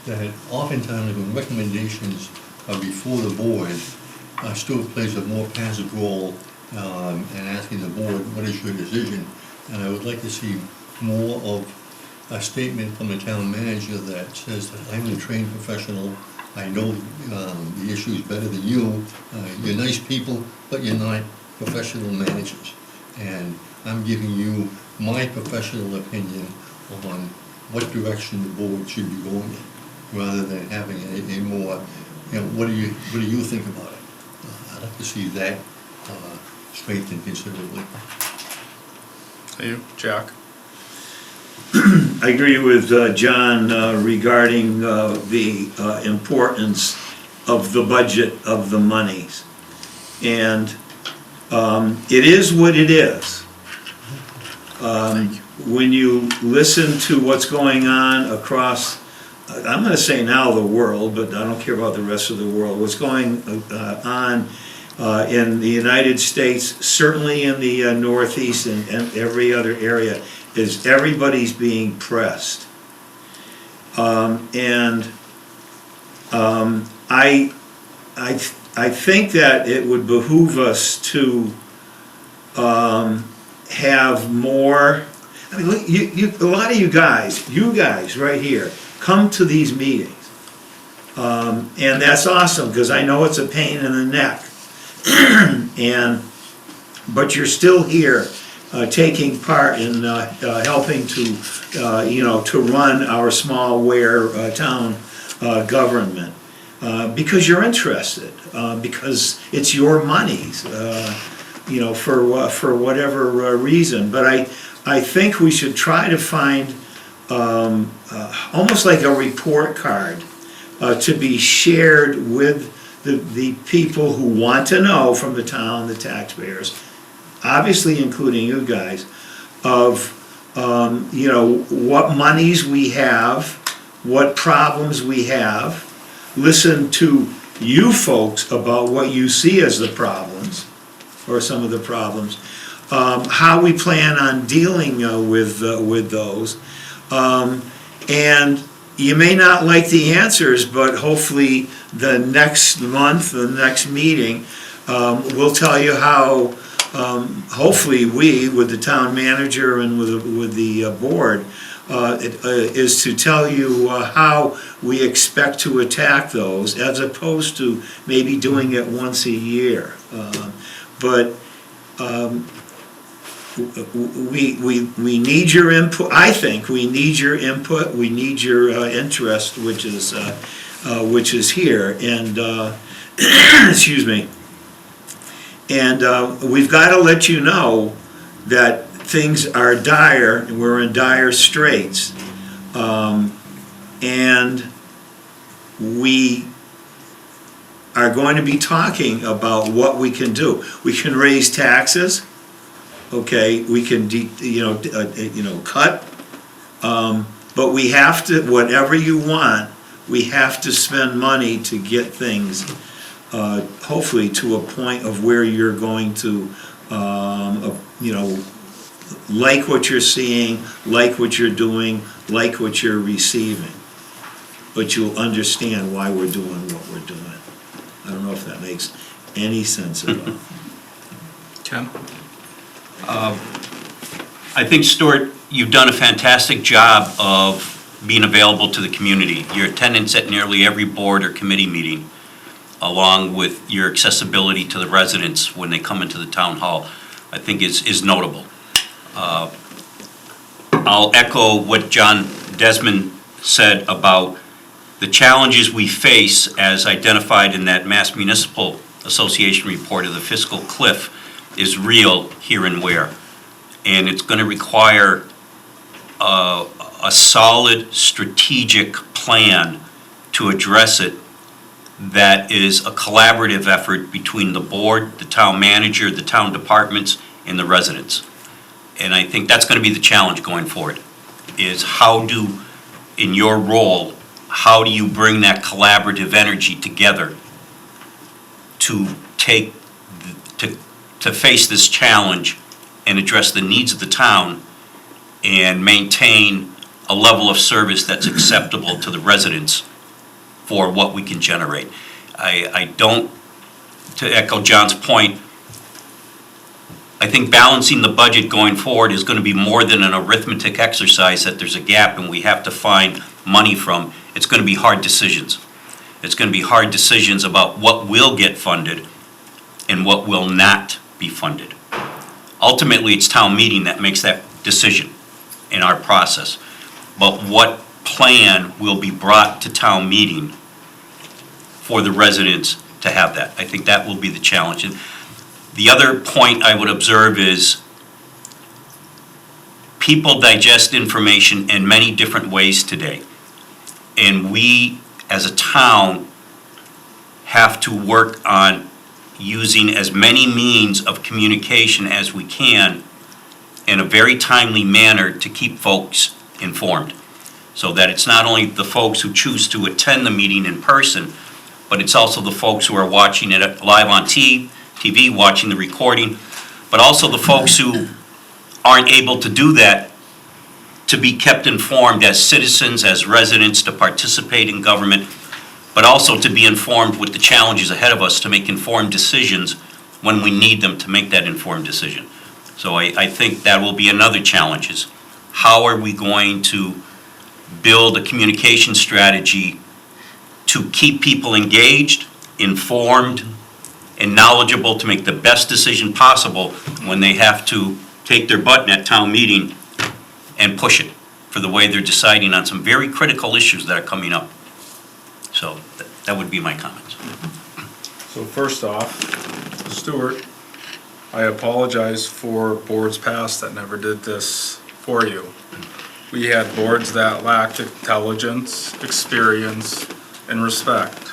that oftentimes when recommendations are before the board, Stuart plays a more passive role in asking the board, what is your decision? And I would like to see more of a statement from the town manager that says that I'm a trained professional, I know the issues better than you, you're nice people, but you're not professional managers. And I'm giving you my professional opinion on what direction the board should be going in, rather than having a more, what do you think about it? I'd like to see that strengthened considerably. Hey, you, Jack? I agree with John regarding the importance of the budget of the monies. And it is what it is. When you listen to what's going on across, I'm going to say now the world, but I don't care about the rest of the world, what's going on in the United States, certainly in the Northeast and every other area, is everybody's being pressed. I think that it would behoove us to have more. I mean, look, a lot of you guys right here, come to these meetings. And that's awesome, because I know it's a pain in the neck. But you're still here taking part in helping to, to run our small Ware town government. Because you're interested, because it's your monies, for whatever reason. But I think we should try to find almost like a report card to be shared with the people who want to know from the town, the taxpayers, obviously including you guys, of what monies we have, what problems we have. Listen to you folks about what you see as the problems, or some of the problems, how we plan on dealing with those. And you may not like the answers, but hopefully the next month, the next meeting, we'll tell you how, hopefully we, with the town manager and with the board, is to tell you how we expect to attack those, as opposed to maybe doing it once a year. But we need your input. I think we need your input. We need your interest, which is here. And excuse me. And we've got to let you know that things are dire, and we're in dire straits. And we are going to be talking about what we can do. We can raise taxes, okay, we can, cut, but we have to, whatever you want, we have to spend money to get things, hopefully to a point of where you're going to, like what you're seeing, like what you're doing, like what you're receiving. But you'll understand why we're doing what we're doing. I don't know if that makes any sense at all. Ken? I think, Stuart, you've done a fantastic job of being available to the community. Your attendance at nearly every board or committee meeting, along with your accessibility to the residents when they come into the town hall, I think is notable. I'll echo what John Desmond said about the challenges we face as identified in that Mass Municipal Association report of the fiscal cliff is real here and where. And it's going to require a solid strategic plan to address it that is a collaborative effort between the board, the town manager, the town departments, and the residents. And I think that's going to be the challenge going forward, is in your role, how do you bring that collaborative energy together to face this challenge and address the needs of the town and maintain a level of service that's acceptable to the residents for what we can generate. I don't, to echo John's point, I think balancing the budget going forward is going to be more than an arithmetic exercise that there's a gap and we have to find money from. It's going to be hard decisions. It's going to be hard decisions about what will get funded and what will not be funded. Ultimately, it's town meeting that makes that decision in our process. But what plan will be brought to town meeting for the residents to have that? I think that will be the challenge. And the other point I would observe is people digest information in many different ways today. And we, as a town, have to work on using as many means of communication as we can in a very timely manner to keep folks informed. So that it's not only the folks who choose to attend the meeting in person, but it's also the folks who are watching it live on TV, watching the recording, but also the folks who aren't able to do that, to be kept informed as citizens, as residents, to participate in government, but also to be informed with the challenges ahead of us to make informed decisions when we need them to make that informed decision. So I think that will be another challenge, is how are we going to build a communication strategy to keep people engaged, informed, and knowledgeable to make the best decision possible when they have to take their button at town meeting and push it for the way they're deciding on some very critical issues that are coming up. So that would be my comments. So first off, Stuart, I apologize for boards past that never did this for you. We had boards that lacked intelligence, experience, and respect.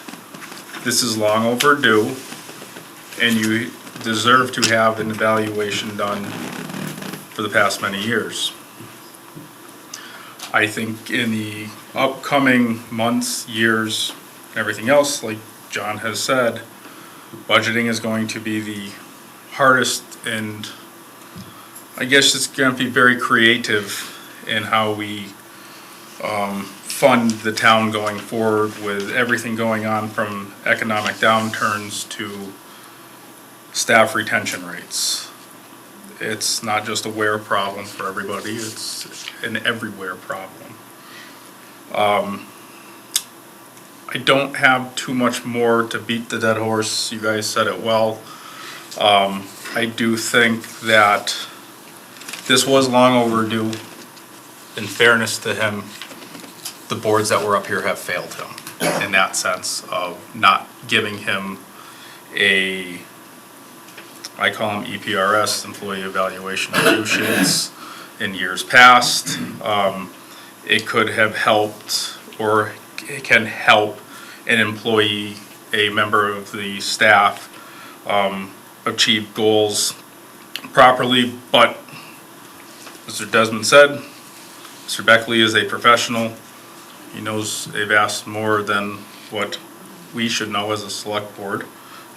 This is long overdue, and you deserve to have an evaluation done for the past many years. I think in the upcoming months, years, and everything else, like John has said, budgeting is going to be the hardest, and I guess it's going to be very creative in how we fund the town going forward, with everything going on from economic downturns to staff retention rates. It's not just a Ware problem for everybody, it's an everywhere problem. I don't have too much more to beat the dead horse. You guys said it well. I do think that this was long overdue. In fairness to him, the boards that were up here have failed him in that sense of not giving him a I call them EPRS, Employee Evaluation Review Sheets, in years past. It could have helped, or it can help an employee, a member of the staff, achieve goals properly, but Mr. Desmond said, Mr. Beckley is a professional. He knows they've asked more than what we should know as a select board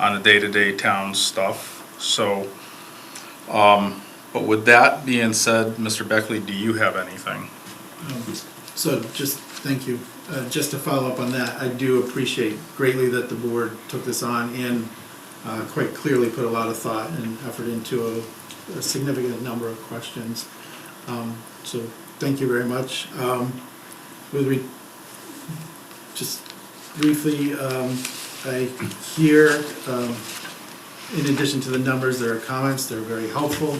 on the day-to-day town stuff. So, but with that being said, Mr. Beckley, do you have anything? So just, thank you. Just to follow up on that, I do appreciate greatly that the board took this on and quite clearly put a lot of thought and effort into a significant number of questions. So thank you very much. Just briefly, I hear, in addition to the numbers, there are comments, they're very helpful.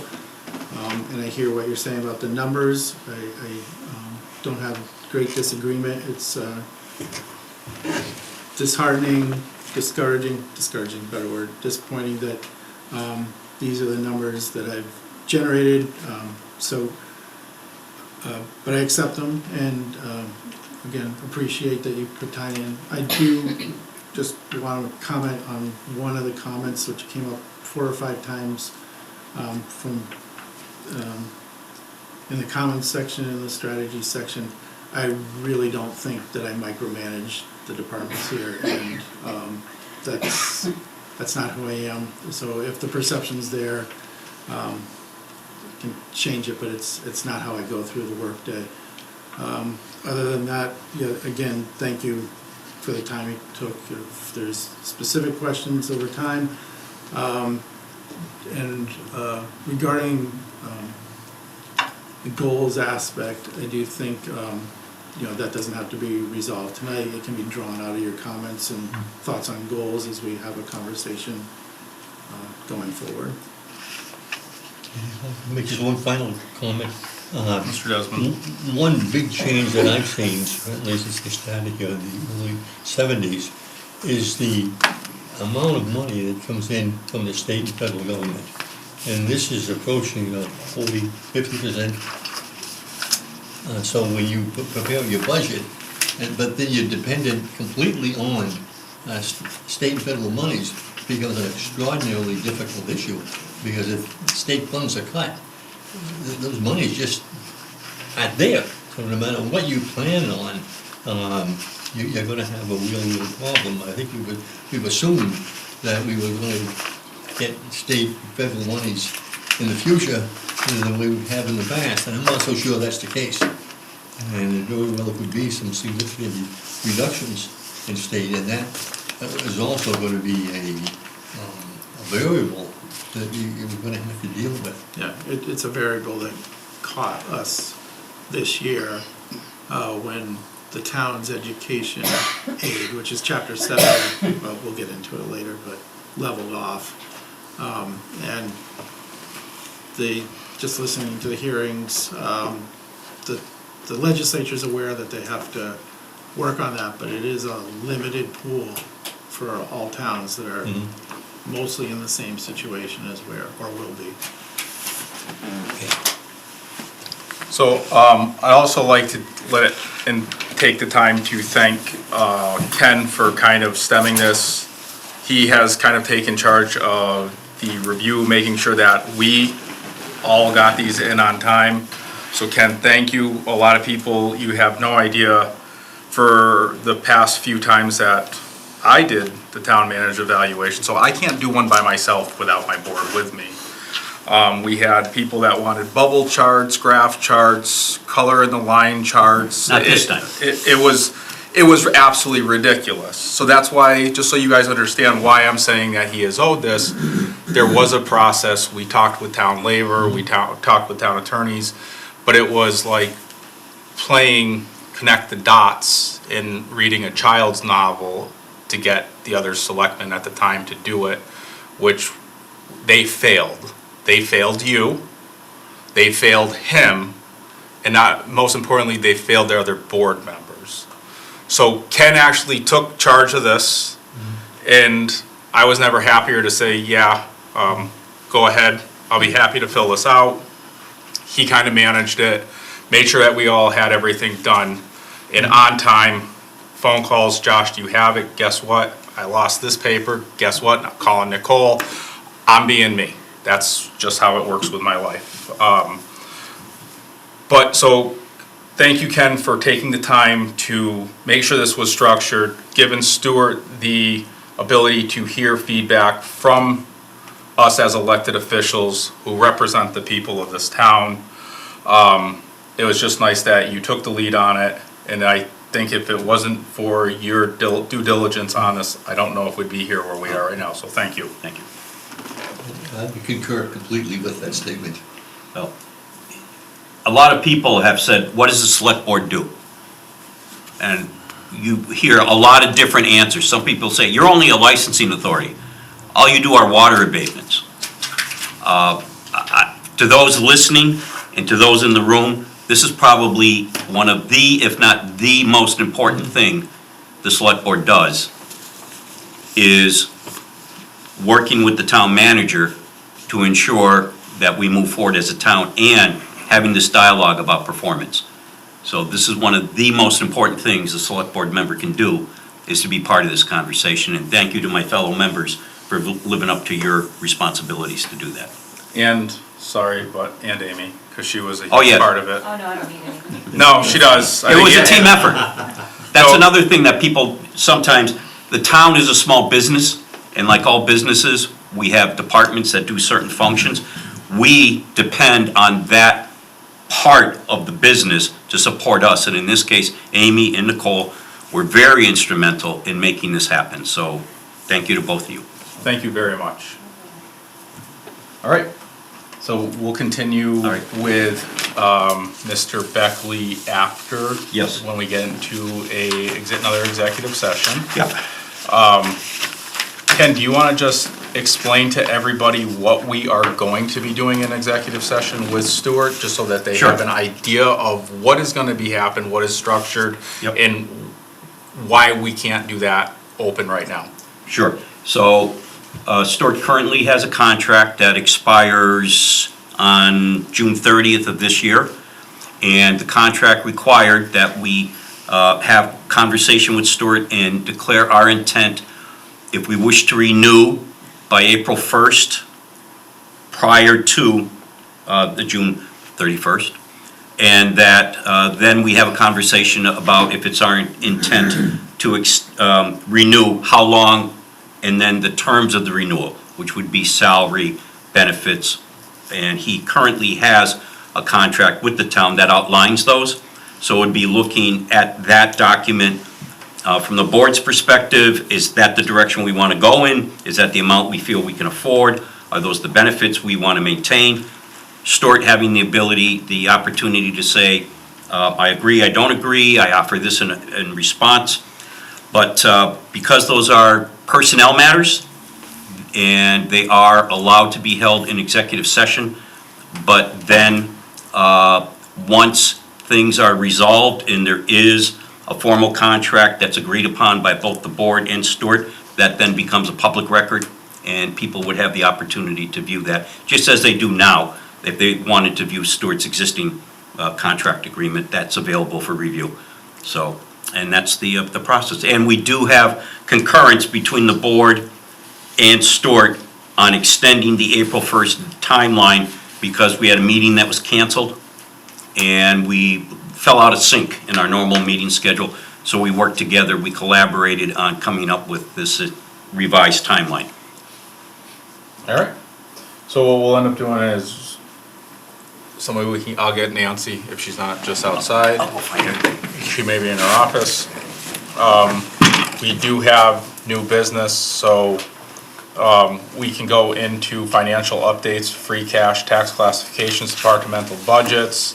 And I hear what you're saying about the numbers. I don't have great disagreement. It's disheartening, discouraging, better word, disappointing that these are the numbers that I've generated. But I accept them and again, appreciate that you put time in. I do just want to comment on one of the comments which came up 4 or 5 times in the comments section, in the strategy section. I really don't think that I micromanage the departments here, and that's not who I am. So if the perception's there, I can change it, but it's not how I go through the workday. Other than that, yeah, again, thank you for the time you took. If there's specific questions over time, and regarding the goals aspect, I do think that doesn't have to be resolved tonight. It can be drawn out of your comments and thoughts on goals as we have a conversation going forward. I'll make just one final comment. Mr. Desmond. One big change that I've seen, certainly since they started here in the early 70s, is the amount of money that comes in from the state and federal government. And this is approaching 40–50%. So when you prepare your budget, but then you're dependent completely on state and federal monies, becomes an extraordinarily difficult issue, because if state funds are cut, those monies just aren't there. So no matter what you plan on, you're going to have a real problem. I think we've assumed that we were going to get state and federal monies in the future than we have in the past, and I'm not so sure that's the case. And it very well could be some significant reductions in state, and that is also going to be a variable that we're going to have to deal with. Yeah, it's a variable that caught us this year when the town's education aid, which is Chapter 7, well, we'll get into it later, but leveled off. And just listening to the hearings, the legislature's aware that they have to work on that, but it is a limited pool for all towns that are mostly in the same situation as or will be. So I also like to take the time to thank Ken for kind of stemming this. He has kind of taken charge of the review, making sure that we all got these in on time. So Ken, thank you. A lot of people, you have no idea, for the past few times that I did the town manager evaluation. So I can't do one by myself without my board with me. We had people that wanted bubble charts, graph charts, color in the line charts. Not this time. It was absolutely ridiculous. So that's why, just so you guys understand why I'm saying that he is owed this, there was a process. We talked with town labor, we talked with town attorneys, but it was like playing connect the dots in reading a child's novel to get the other selectmen at the time to do it, which they failed. They failed you, they failed him, and most importantly, they failed their other board members. So Ken actually took charge of this, and I was never happier to say, yeah, go ahead, I'll be happy to fill this out. He kind of managed it, made sure that we all had everything done and on time. Phone calls, Josh, do you have it? Guess what? I lost this paper. Guess what? I'm calling Nicole. I'm being me. That's just how it works with my life. But so, thank you, Ken, for taking the time to make sure this was structured, giving Stuart the ability to hear feedback from us as elected officials who represent the people of this town. It was just nice that you took the lead on it, and I think if it wasn't for your due diligence on this, I don't know if we'd be here where we are right now, so thank you. Thank you. I concur completely with that statement. Well, a lot of people have said, what does the select board do? And you hear a lot of different answers. Some people say, you're only a licensing authority. All you do are water abatements. To those listening and to those in the room, this is probably one of the, if not the most important thing the select board does, is working with the town manager to ensure that we move forward as a town and having this dialogue about performance. So this is one of the most important things a select board member can do, is to be part of this conversation. And thank you to my fellow members for living up to your responsibilities to do that. And, sorry, and Amy, because she was a Oh, huge yeah. part of it. Oh, no, I don't need anything. No, she does. It was a team effort. That's So- another thing that people, sometimes, the town is a small business, and like all businesses, we have departments that do certain functions. We depend on that part of the business to support us, and in this case, Amy and Nicole were very instrumental in making this happen, so thank you to both of you. Thank you very much. All right, so we'll continue All right. with Mr. Beckley after. Yes. When we get into another executive session. Yeah. Ken, do you want to just explain to everybody what we are going to be doing in executive session with Stuart, just so that they Sure. have an idea of what is going to be happening, what is structured, Yep. and why we can't do that open right now? Sure. So Stuart currently has a contract that expires on June 30th of this year. And the contract required that we have conversation with Stuart and declare our intent if we wish to renew by April 1st, prior to the June 31st. And that then we have a conversation about if it's our intent to renew, how long, and then the terms of the renewal, which would be salary, benefits. And he currently has a contract with the town that outlines those. So it would be looking at that document from the board's perspective. Is that the direction we want to go in? Is that the amount we feel we can afford? Are those the benefits we want to maintain? Stuart having the ability, the opportunity to say, I agree, I don't agree, I offer this in response. But because those are personnel matters, and they are allowed to be held in executive session, but then once things are resolved and there is a formal contract that's agreed upon by both the board and Stuart, that then becomes a public record, and people would have the opportunity to view that, just as they do now. If they wanted to view Stuart's existing contract agreement, that's available for review. So, and that's the process. And we do have concurrence between the board and Stuart on extending the April 1st timeline, because we had a meeting that was canceled and we fell out of sync in our normal meeting schedule. So we worked together, we collaborated on coming up with this revised timeline. All right. So what we'll end up doing is I'll get Nancy if she's not just outside. I'll go find her. She may be in her office. We do have new business, so we can go into financial updates, free cash, tax classifications, departmental budgets,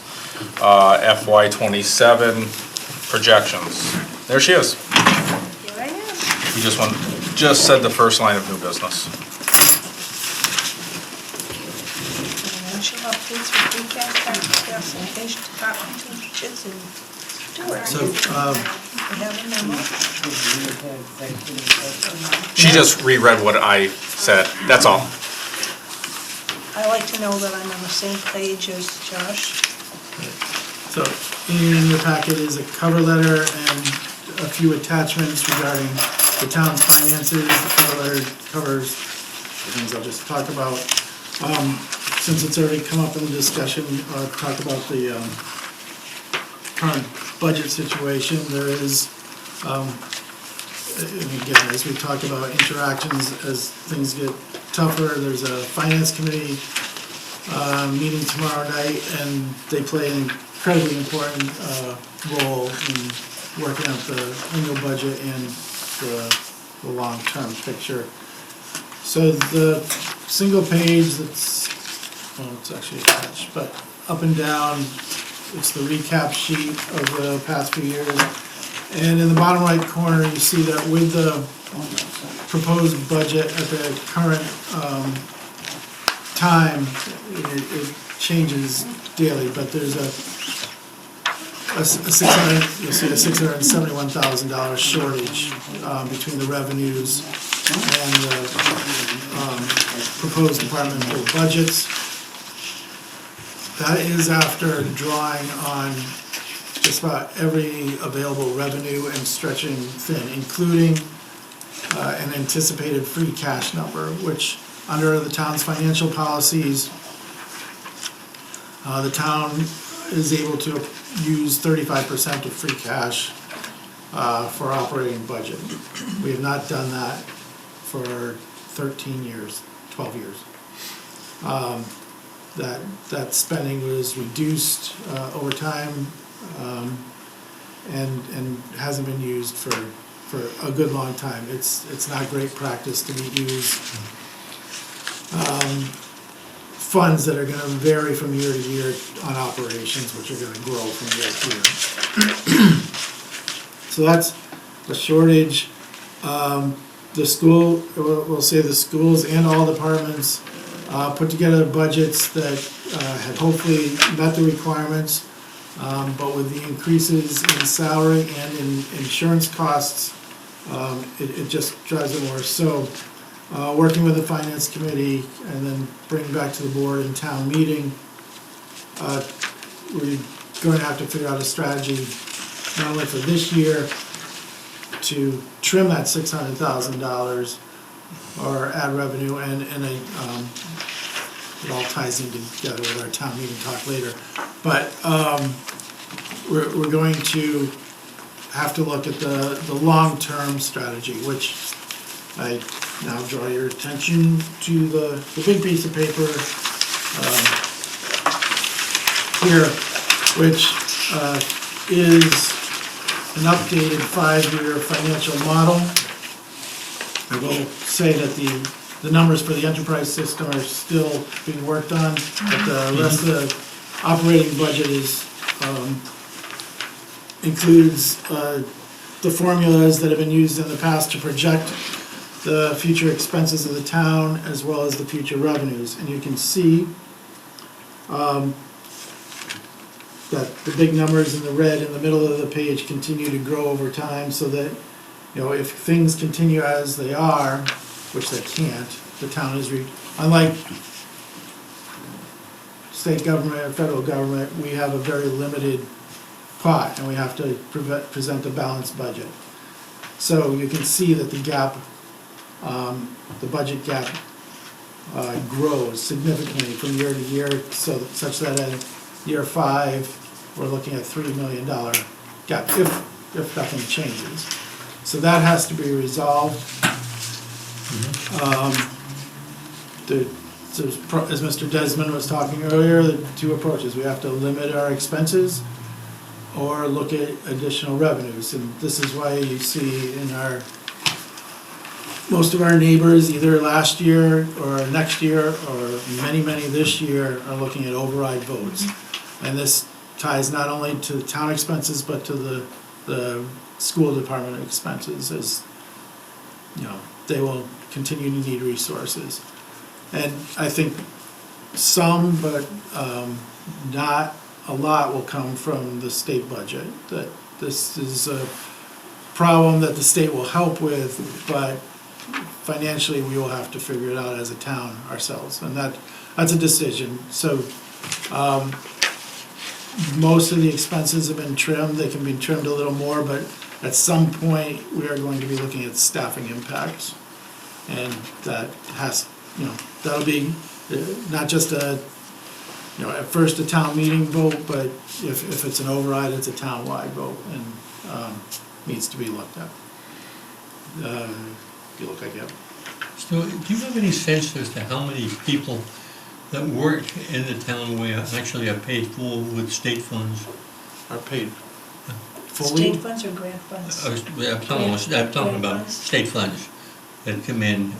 FY '27 projections. There she is. Here I am. We just said the first line of new business. Financial updates for free cash, tax classification, departmental budgets, and Stuart. So, We have a memo. She just reread what I said, that's all. I like to know that I'm on the same page as Josh. So in your packet is a cover letter and a few attachments regarding the town's finances. The cover letter covers the things I'll just talk about. Since it's already come up in the discussion, talk about the current budget situation. There is, and again, as we talk about interactions, as things get tougher, there's a finance committee meeting tomorrow night, and they play an incredibly important role in working out the annual budget and the long-term picture. So the single page that's, well, it's actually attached, but up and down, it's the recap sheet of the past few years. And in the bottom right corner, you see that with the proposed budget at the current time, it changes daily, but there's a $671,000 shortage between the revenues and the proposed departmental budgets. That is after drawing on just about every available revenue and stretching thin, including an anticipated free cash number, which under the town's financial policies, the town is able to use 35% of free cash for operating budget. We have not done that for 13 years, 12 years. That spending was reduced over time and hasn't been used for a good long time. It's not great practice to be used funds that are going to vary from year to year on operations, which are going to grow from year to year. So that's the shortage. The school, we'll say the schools and all departments put together budgets that had hopefully met the requirements, but with the increases in salary and in insurance costs, it just drives it worse. So working with the finance committee and then bringing back to the board in town meeting, we're going to have to figure out a strategy not only for this year to trim that $600,000 or add revenue, and it all ties in together with our town meeting talk later. But we're going to have to look at the long-term strategy, which I now draw your attention to the big piece of paper here, which is an updated 5-year financial model. I will say that the numbers for the enterprise system are still being worked on, but the rest of the operating budget includes the formulas that have been used in the past to project the future expenses of the town as well as the future revenues. And you can see that the big numbers in the red in the middle of the page continue to grow over time, so that, you know, if things continue as they are, which they can't, the town is, unlike state government or federal government, we have a very limited pot and we have to present a balanced budget. So you can see that the gap, the budget gap grows significantly from year to year, such that in year 5, we're looking at $3 million gap if nothing changes. So that has to be resolved. As Mr. Desmond was talking earlier, the two approaches. We have to limit our expenses or look at additional revenues. And this is why you see in most of our neighbors, either last year or next year or many this year, are looking at override votes. And this ties not only to town expenses but to the school department expenses, as you know, they will continue to need resources. And I think some, but not a lot, will come from the state budget. That this is a problem that the state will help with, but financially, we will have to figure it out as a town ourselves, and that's a decision. So, most of the expenses have been trimmed, they can be trimmed a little more, but at some point, we are going to be looking at staffing impacts. And that has, that'll be not just at first a town meeting vote, but if it's an override, it's a town-wide vote, and needs to be looked at. You look like you have. So, do you have any sense as to how many people that work in the town where actually are paid for with state funds? Are paid fully? State funds or grant funds? I'm talking about funds? state funds that come in,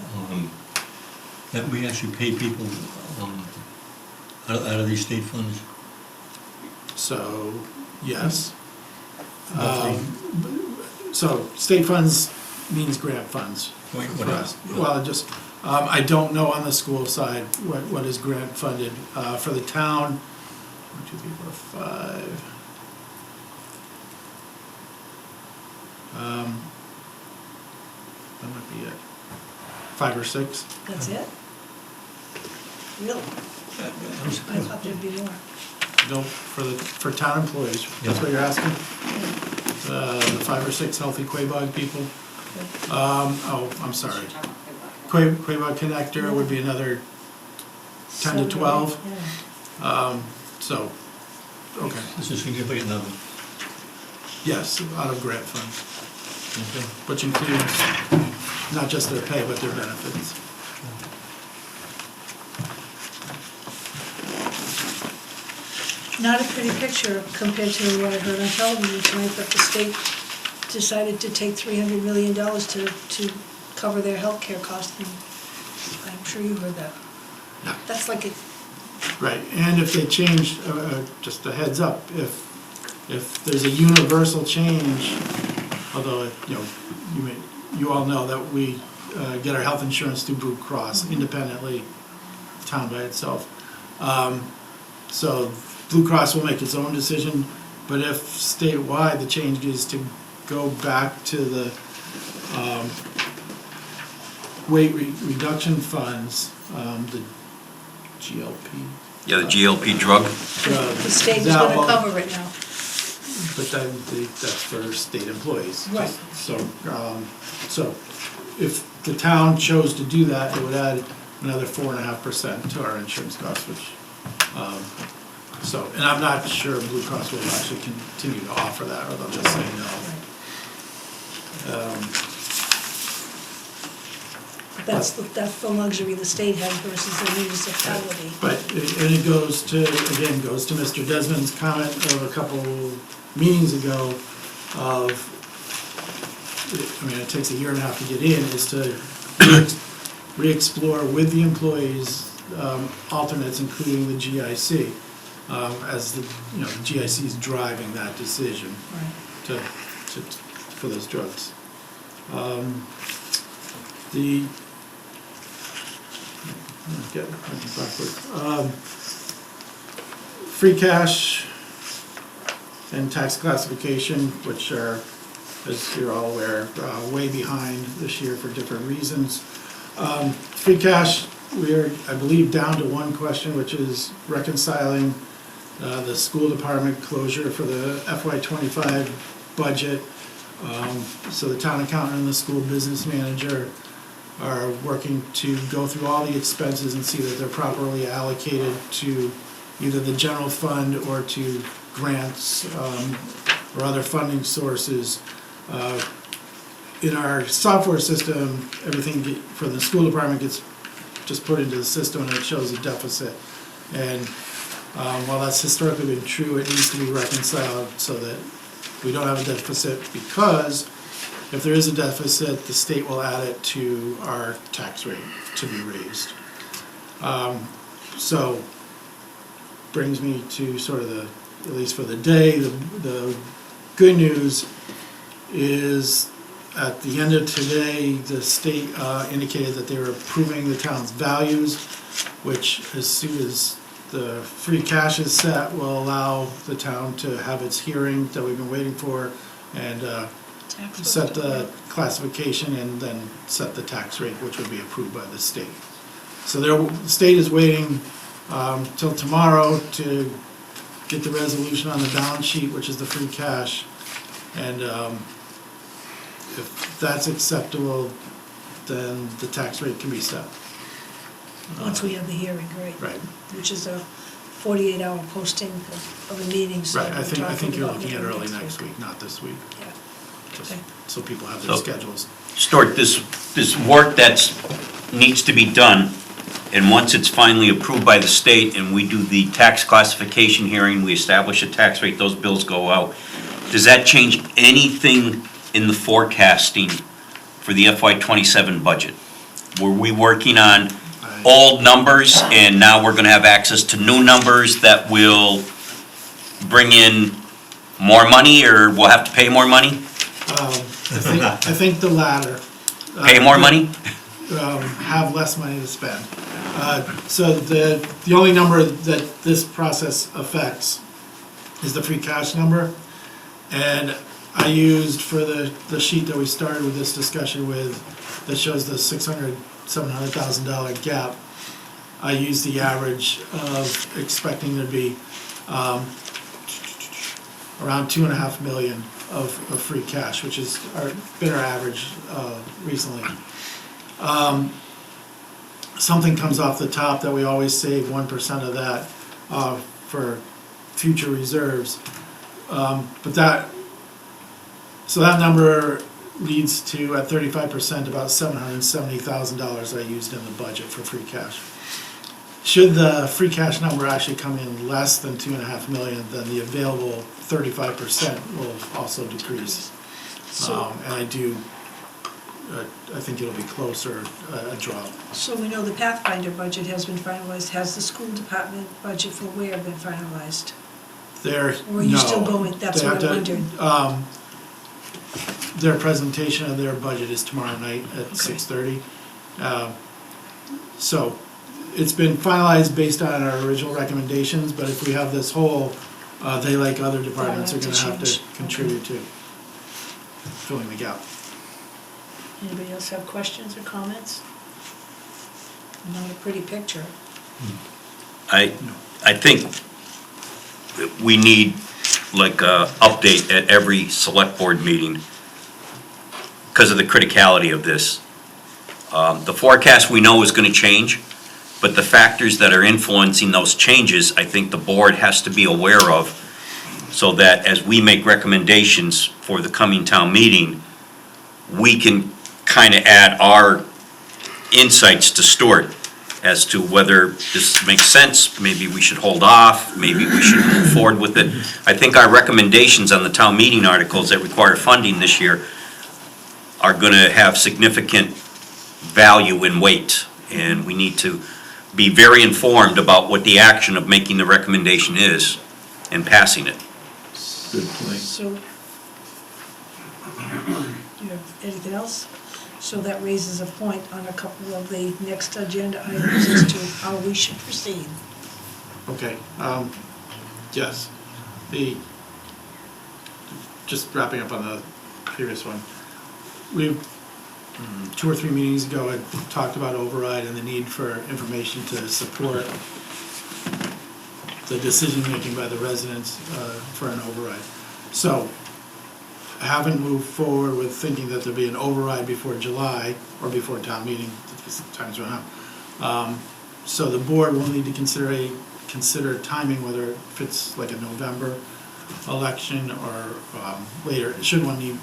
that we actually pay people out of these state funds. So, yes. Roughly. So, state funds means grant funds. Wait, what for else? us. Well, just, I don't know on the school side what is grant funded. For the town, 1, 2, 3, 4, 5. That might be it. 5 or 6. That's it? Really? I thought there'd be more. No, for town employees, that's what you're asking? The 5 or 6 healthy Quabog people? I'm sorry. Quabog connector would be another 10 to 12. So, okay. This is significant number. Yes, out of grant funds. Which includes not just their pay, but their benefits. Not a pretty picture compared to what I heard on television tonight, but the state decided to take $300 million to cover their healthcare costs, and I'm sure you heard that. Yeah. That's like a, Right, and if they change, just a heads up, if there's a universal change, although, you all know that we get our health insurance through Blue Cross independently, town by itself. So Blue Cross will make its own decision, but if statewide the change is to go back to the weight reduction funds, the GLP. Yeah, the GLP drug. the state is gonna cover it now. But then that's for state employees. Right. So if the town chose to do that, it would add another 4.5% to our insurance costs, which, and I'm not sure Blue Cross will actually continue to offer that, or they'll just say no. That's the luxury the state has versus the municipality. But, and it goes to Mr. Desmond's comment of a couple meetings ago it takes a year and a half to get in, is to re-explore with the employees alternates, including the GIC, as the GIC is driving that decision for those drugs. Free cash and tax classification, which are, as you're all aware, way behind this year for different reasons. Free cash, we're, I believe, down to one question, which is reconciling the school department closure for the FY25 budget. So the town accountant and the school business manager are working to go through all the expenses and see that they're properly allocated to either the general fund or to grants or other funding sources. In our software system, everything for the school department gets just put into the system and it shows a deficit. And while that's historically been true, it needs to be reconciled so that we don't have a deficit, because if there is a deficit, the state will add it to our tax rate to be raised. So brings me to sort of at least for the day, the good news is at the end of today, the state indicated that they were approving the town's values, which as soon as the free cash is set will allow the town to have its hearing that we've been waiting for, and set the classification and then set the tax rate, which would be approved by the state. So the state is waiting till tomorrow to get the resolution on the balance sheet, which is the free cash. And if that's acceptable, then the tax rate can be set. Once we have the hearing, right? Right. Which is a 48-hour posting of a meeting, so. Right, I we're think talking you're about looking at November early next week, not this week. Yeah. Just Okay. so people have their So- schedules. Stuart, this work needs to be done, and once it's finally approved by the state and we do the tax classification hearing, we establish a tax rate, those bills go out. Does that change anything in the forecasting for the FY '27 budget? Were we working on old numbers and now we're gonna have access to new numbers that will bring in more money, or we'll have to pay more money? I think the latter. Pay more money? Have less money to spend. So the only number that this process affects is the free cash number. And I used for the sheet that we started with this discussion with, that shows the $700,000 gap, I used the average of expecting there to be around 2.5 million of free cash, which has been our average recently. Something comes off the top that we always save 1% of that for future reserves. So that number leads to, at 35%, about $770,000 I used in the budget for free cash. Should the free cash number actually come in less than 2.5 million, then the available 35% will also decrease. So- And I think it'll be closer, a drop. So we know the Pathfinder budget has been finalized. Has the school department budget for Ware been finalized? There, Or are you still no. going, that's They what I have to- wondered. Their presentation of their budget is tomorrow night at Okay. 6:30. So it's been finalized based on our original recommendations, but if we have this hole, they, like other departments, are have to gonna have to change. contribute to filling the gap. Anybody else have questions or comments? Not a pretty picture. I think that we need like a update at every select board meeting because of the criticality of this. The forecast we know is gonna change, but the factors that are influencing those changes, I think the board has to be aware of, so that as we make recommendations for the coming town meeting, we can kind of add our insights to Stuart as to whether this makes sense, maybe we should hold off, maybe we should move forward with it. I think our recommendations on the town meeting articles that require funding this year are gonna have significant value and weight, and we need to be very informed about what the action of making the recommendation is and passing it. Good point. So, do you have anything else? So that raises a point on a couple of the next agenda items as to how we should proceed. Okay, yes. Just wrapping up on the previous one. We've, 2 or 3 meetings ago, I talked about override and the need for information to support the decision-making by the residents for an override. So, I haven't moved forward with thinking that there'll be an override before July, or before town meeting, because time's run out. So the board will need to consider timing, whether it fits like a November election or later, should one be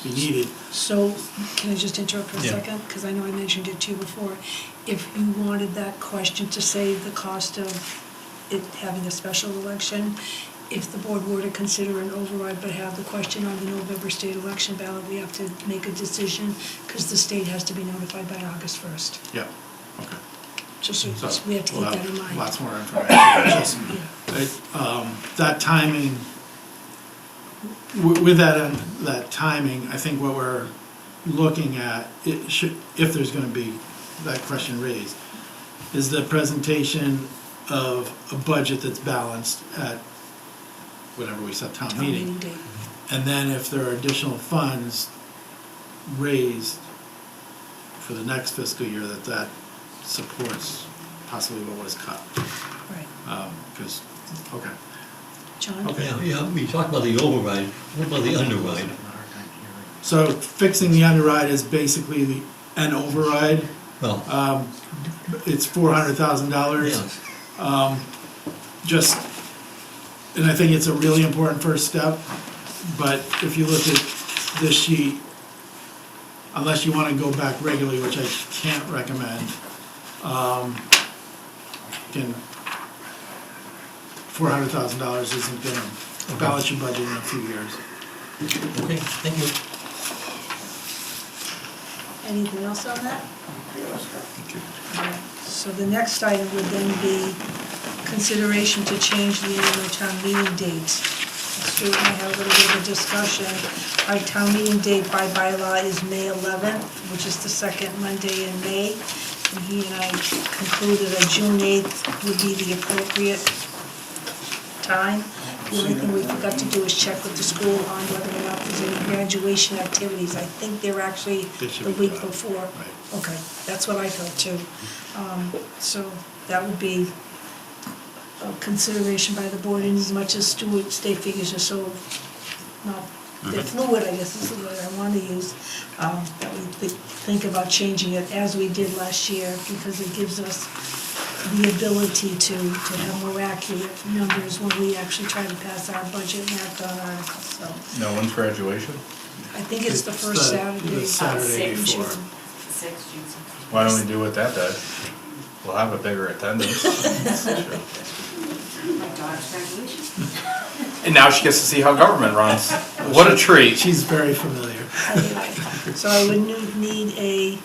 needed. So, can I just interrupt for a Yeah. second? Because I know I mentioned it to you before. If you wanted that question to save the cost of it having a special election, if the board were to consider an override but have the question on the November state election ballot, we have to make a decision because the state has to be notified by August 1st. Yeah, okay. Just so So we have to keep we'll that have in mind. lots more information. Just, that timing, with that timing, I think what we're looking at, it should, if there's gonna be that question raised, is the presentation of a budget that's balanced at whenever we set town meeting. Date. And then if there are additional funds raised for the next fiscal year, that supports possibly what was cut. Right. Because, okay. John? Okay. Yeah, we talked about the override, what about the underride? So fixing the underride is basically an override. Well, It's $400,000. yes. Just, and I think it's a really important first step, but if you look at this sheet, unless you want to go back regularly, which I can't recommend, again, $400,000 isn't gonna balance your budget in a few years. Okay, thank you. Anything else on that? Alright, so the next item would then be consideration to change the annual town meeting dates. Stuart and I had a little bit of a discussion. Our town meeting date by bylaw is May 11th, which is the second Monday in May. And he and I concluded that June 8th would be the appropriate time. The only thing we forgot to do is check with the school on whether or not there's any graduation activities. I think they're actually They should the be week done. before. Right. Okay, that's what I thought too. So that would be a consideration by the board, in as much as Stuart state figures are so, not, they're fluid, I guess is the word I want to use, that we think about changing it as we did last year, because it gives us the ability to have more accurate numbers when we actually try to pass our budget and act on articles, so. No one's graduation? I think it's the first Saturday. The Saturday in before. June. Why don't we do it that day? We'll have a bigger attendance. My daughter's graduation. And now she gets to see how government runs. What a treat. She's very familiar. Anyway, so I would need a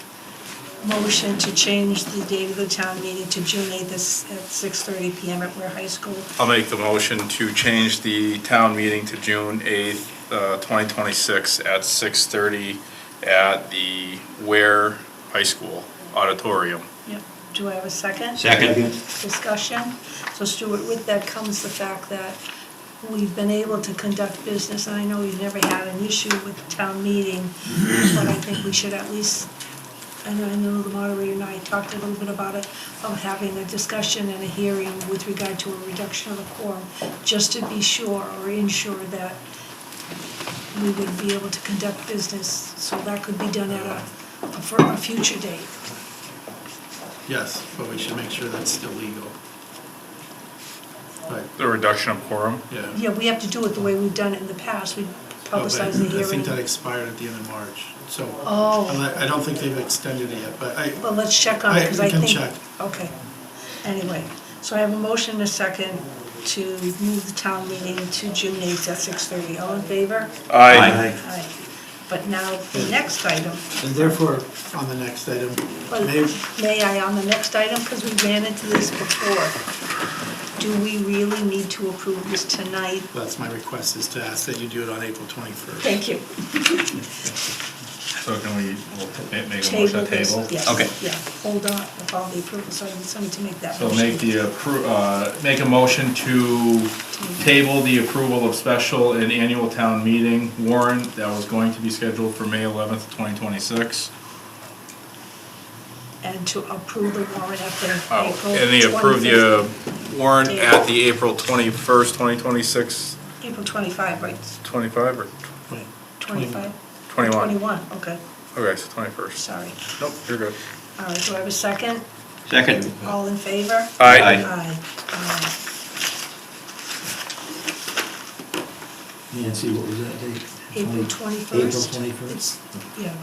motion to change the date of the town meeting to June 8th at 6:30 PM at Ware High School. I'll make the motion to change the town meeting to June 8th, 2026 at 6:30 at the Ware High School auditorium. Yep. Do I have a second? Second. Discussion. So Stuart, with that comes the fact that we've been able to conduct business, and I know we've never had an issue with the town meeting, but I think we should at least, I know the moderator and I talked a little bit about it, of having a discussion and a hearing with regard to a reduction of the quorum, just to be sure or ensure that we would be able to conduct business, so that could be done at a future date. Yes, but we should make sure that's still legal. But, The reduction of quorum? yeah. Yeah, we have to do it the way we've done it in the past, we publicize the I think hearing. that expired at the end of March, so. Oh. I don't think they've extended it yet, but Well, let's check on it, because I can think. check. Okay, anyway, so I have a motion and a second to move the town meeting to June 8th at 6:30. All in favor? Aye. Aye. But now, the next item, And therefore, on the next item, well, may I on the next item, because we ran into this before, do we really need to approve this tonight? that's my request, is to ask that you do it on April 21st. Thank you. So can we, we'll make a motion Table to this, table? yes, Okay. yeah, hold on, with all the approval, so I need somebody to make that So motion. make a motion to table the approval of special and annual town meeting warrant that was going to be scheduled for May 11th, 2026. And to approve the warrant at the April And they approve 25th. the warrant at the April 21st, 2026, April 25, right? 25 or 25? 21? 21, okay, Okay, so 21st. sorry. Nope, you're good. All right, do I have a second? Second. All in favor? Aye. Aye. Nancy, what was that date? April 21st. April 21st? Yeah,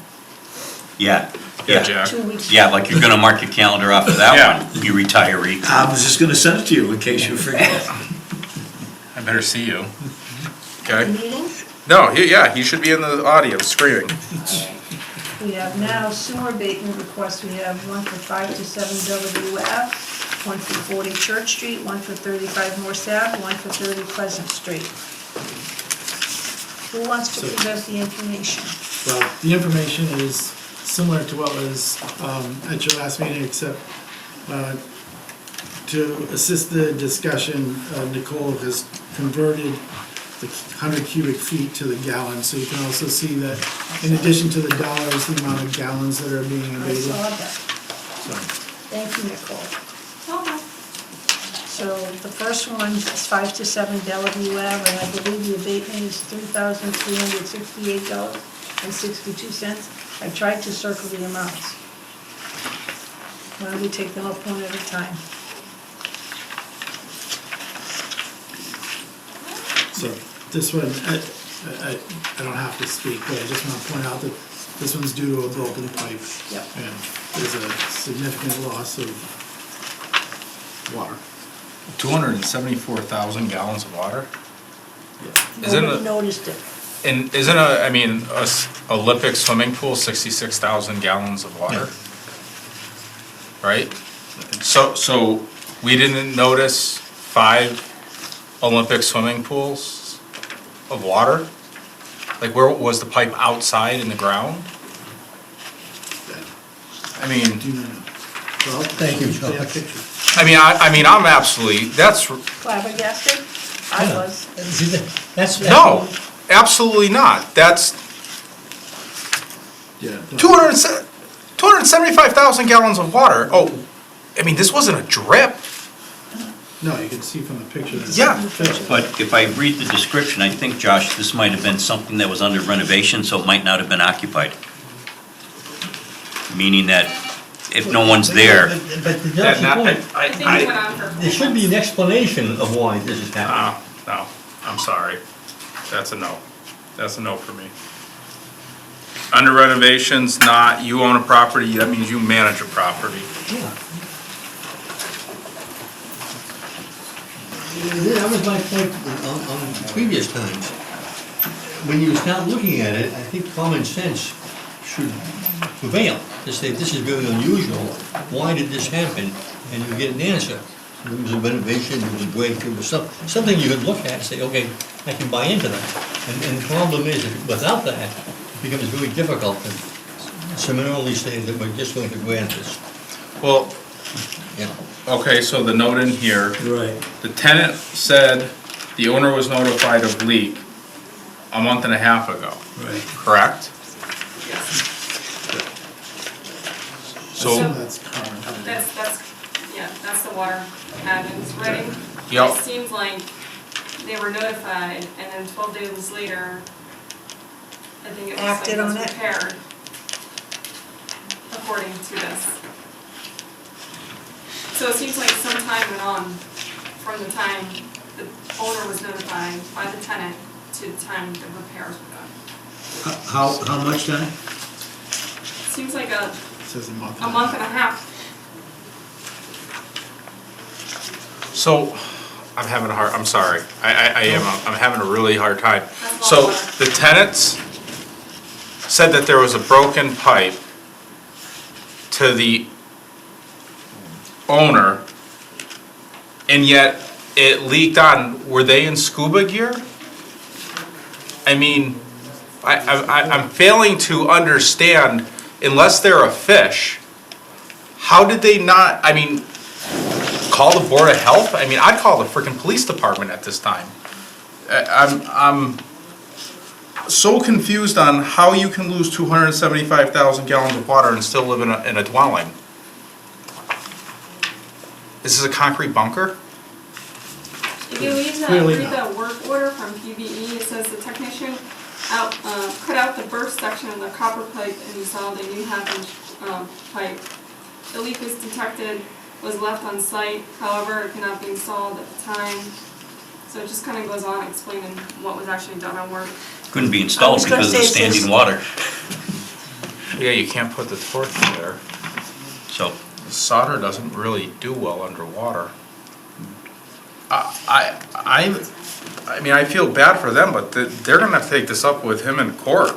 Yeah. Yeah, Jack. 2 weeks. Yeah, like you're gonna mark your calendar off of Yeah. that one, you retiree. I was just gonna send it to you in case you forget. I better see you. The Okay? meeting, No, he should be in the audience screaming. we have now sewer abatement requests, we have one for 5 to 7 WF, one for 40 Church Street, one for 35 Morse Ave, one for 30 Pleasant Street. Who wants to present the information? Well, the information is similar to what was at your last meeting, except to assist the discussion, Nicole has converted the 100 cubic feet to the gallon, so you can also see that in addition to the dollars, the amount of gallons that are being I abated. saw that. So, Thank you, Nicole. Okay. So the first one is 5 to 7 Bellevue Ave, and I believe the abatement is $3,368.62. I tried to circle the amounts. Why don't we take them up one at a time? so this one, I don't have to speak, but I just want to point out that this one's due to a broken pipe. Yep. And there's a significant loss of water. 274,000 gallons of water? Isn't Nobody it, noticed it. and isn't Olympic swimming pool 66,000 gallons of water? Right? So we didn't notice 5 Olympic swimming pools of water? Like where was the pipe outside in the ground? I mean, Do you know? Well, Thank you, they have Joe. pictures. I'm absolutely, that's, Flabbergasted? I was. That's. no, absolutely not. That's Yeah. 275,000 gallons of water. Oh, I mean, this wasn't a drip. No, you can see from the picture. that- Yeah. But if I read the description, I think, Josh, this might have been something that was under renovation, so it might not have been occupied. Meaning that if no one's there, But to Josh's point, there should be an explanation of why this is happening. No, I'm sorry. That's a no. That's a no for me. Under renovations, not, you own a property, that means you manage a property. Yeah. That was my point on previous times. When you start looking at it, I think common sense should prevail. To say, this is very unusual, why did this happen? And you get an answer. There was a renovation, there was a break, there was something you could look at and say, okay, I can buy into that. And the problem is, that without that, it becomes very difficult to summarily say that we're just going to grant this. Well, Yeah. okay, so the note in here, Right. the tenant said the owner was notified of leak a month and a half ago, Right. correct? So, That's common. That's the water cabins ready. Yep. It seems like they were notified and then 12 days later, I think it was like Acted it was on it? repaired. According to this. So it seems like some time went on from the time the owner was notified by the tenant to the time the repairs were done. How much time? Seems like It says a month. a month and a half. so, I'm sorry, I'm having a really hard time. That's a So, lot of water. the tenants said that there was a broken pipe to the owner, and yet it leaked on, were they in scuba gear? I mean, I'm failing to understand, unless they're a fish, how did they not, I mean, call the Board of Health? I mean, I'd call the frickin' police department at this time. I'm so confused on how you can lose 275,000 gallons of water and still live in a dwelling. Is this a concrete bunker? If you read Clearly the work order from PBE, it says the technician cut out the burst section of the copper pipe and installed a new half-inch pipe. The leak was detected, was left on site, however, it cannot be installed at the time. So it just kind of goes on explaining what was actually done on work. couldn't be I installed was gonna because of the say, it says- standing water. Yeah, you can't put the torch there. So, Solder doesn't really do well underwater. I mean, I feel bad for them, but they're gonna have to take this up with him in court.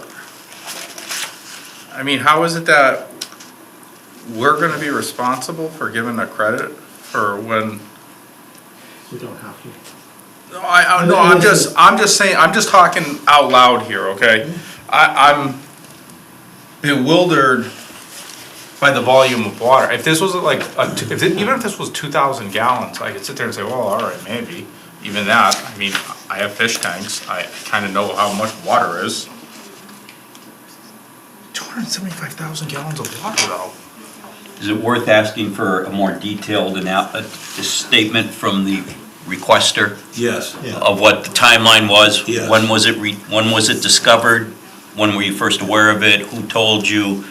I mean, how is it that we're gonna be responsible for giving the credit for when? We don't have to. No, I'm just saying, I'm just talking out loud here, okay? I'm bewildered by the volume of water. If this was like, even if this was 2,000 gallons, I could sit there and say, well, all right, maybe. even that, I mean, I have fish tanks, I kinda know how much water is. 275,000 gallons of water though. Is it worth asking for a more detailed statement from the requester Yes. of what the timeline was? Yes. When was it discovered? When were you first aware of it? Who told you?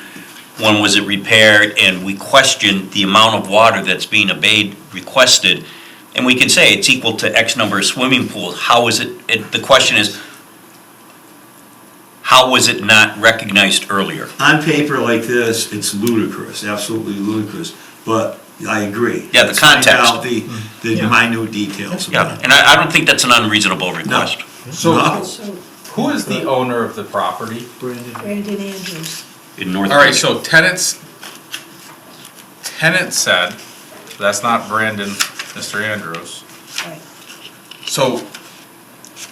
When was it repaired? And we questioned the amount of water that's being requested. And we can say it's equal to X number of swimming pools. How is it, the question is, how was it not recognized earlier? On paper like this, it's ludicrous, absolutely ludicrous, but I agree. Yeah, the Let's find context. out the minute details. Yeah, and I don't think that's an unreasonable request. So, No. who is the owner of the property? Brandon Andrews. In North. All right, so tenants said, that's not Brandon, Mr. Andrews. Right. So,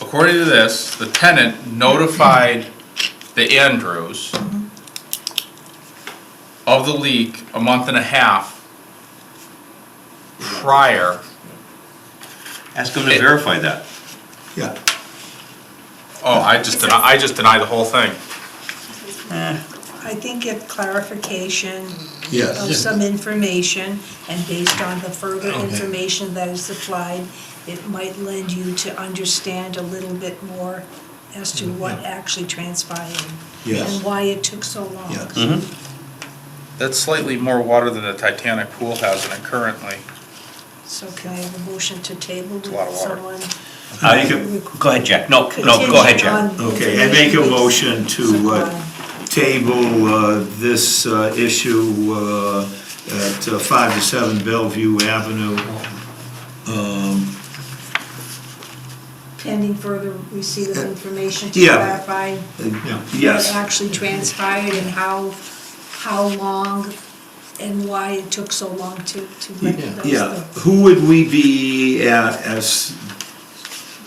according to this, the tenant notified the Andrews of the leak a month and a half prior. Ask them to verify that. Yeah. Oh, I just deny the whole thing. I think if clarification Yes. of some information, and based on the further information that is supplied, it might lend you to understand a little bit more as to what actually transpired. Yes. And why it took so long. Yes. That's slightly more water than the Titanic pool has in it currently. So can I have a motion to table a lot of water. someone? Go ahead, Jack. No, go ahead, Jack. Okay, I make a motion to table this issue at 5 to 7 Bellevue Avenue. Pending further receipt of information to Yeah. clarify Yes. what actually transpired and how long and why it took so long to recognize Yeah, who would we be as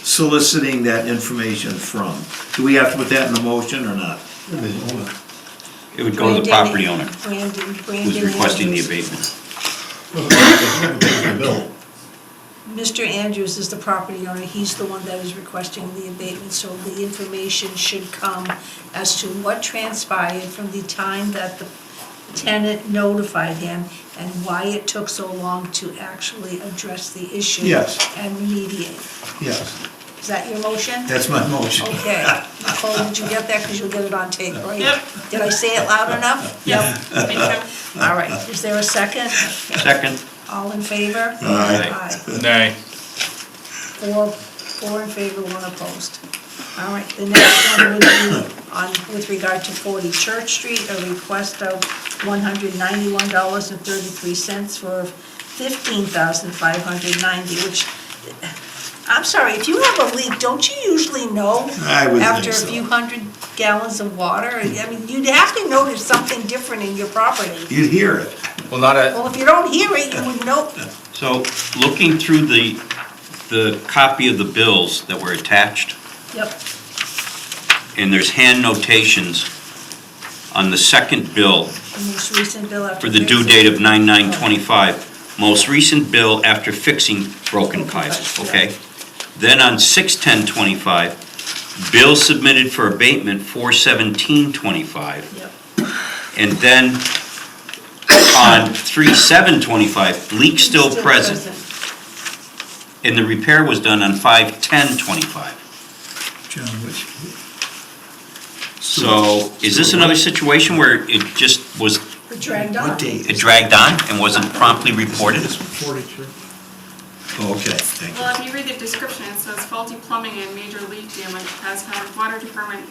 soliciting that information from? Do we have to put that in the motion or not? It would go to the property owner Brandon who's requesting the Andrews. abatement. Mr. Andrews is the property owner, he's the one that is requesting the abatement, so the information should come as to what transpired from the time that the tenant notified him and why it took so long to actually address the issue. Yes. And remediate. Yes, Is that your motion? that's my motion. Okay. Nicole, did you get that? Because you'll get it on tape, right? Yep. Did I say it loud enough? Yes, thank you. All right, is there a second? Second. All in favor? Aye. Nay. Four in favor, one opposed. All right, the next one would be with regard to 40 Church Street, a request of $191.33 for $15,590, which, I'm sorry, if you have a leak, don't you usually know I would think after a so. few hundred gallons of water? I mean, you'd have to notice something different in your property. You'd hear it. Well, not at, Well, if you don't hear it, you would know. So, looking through the copy of the bills that were attached, Yep. and there's hand notations on the second bill The most recent bill after. for the due date of 9/9/25. Most recent bill after fixing broken pipes, okay? Then on 6/10/25, bill submitted for abatement 4/17/25. Yep. And then on 3/7/25, leak still present. And the repair was done on 5/10/25. John, which? So is this another situation where it just was, It dragged on. What date? it dragged on and wasn't promptly reported? 40 Church. Oh, okay, thank you. Well, if you read the description, it says faulty plumbing and major leak damage has had water department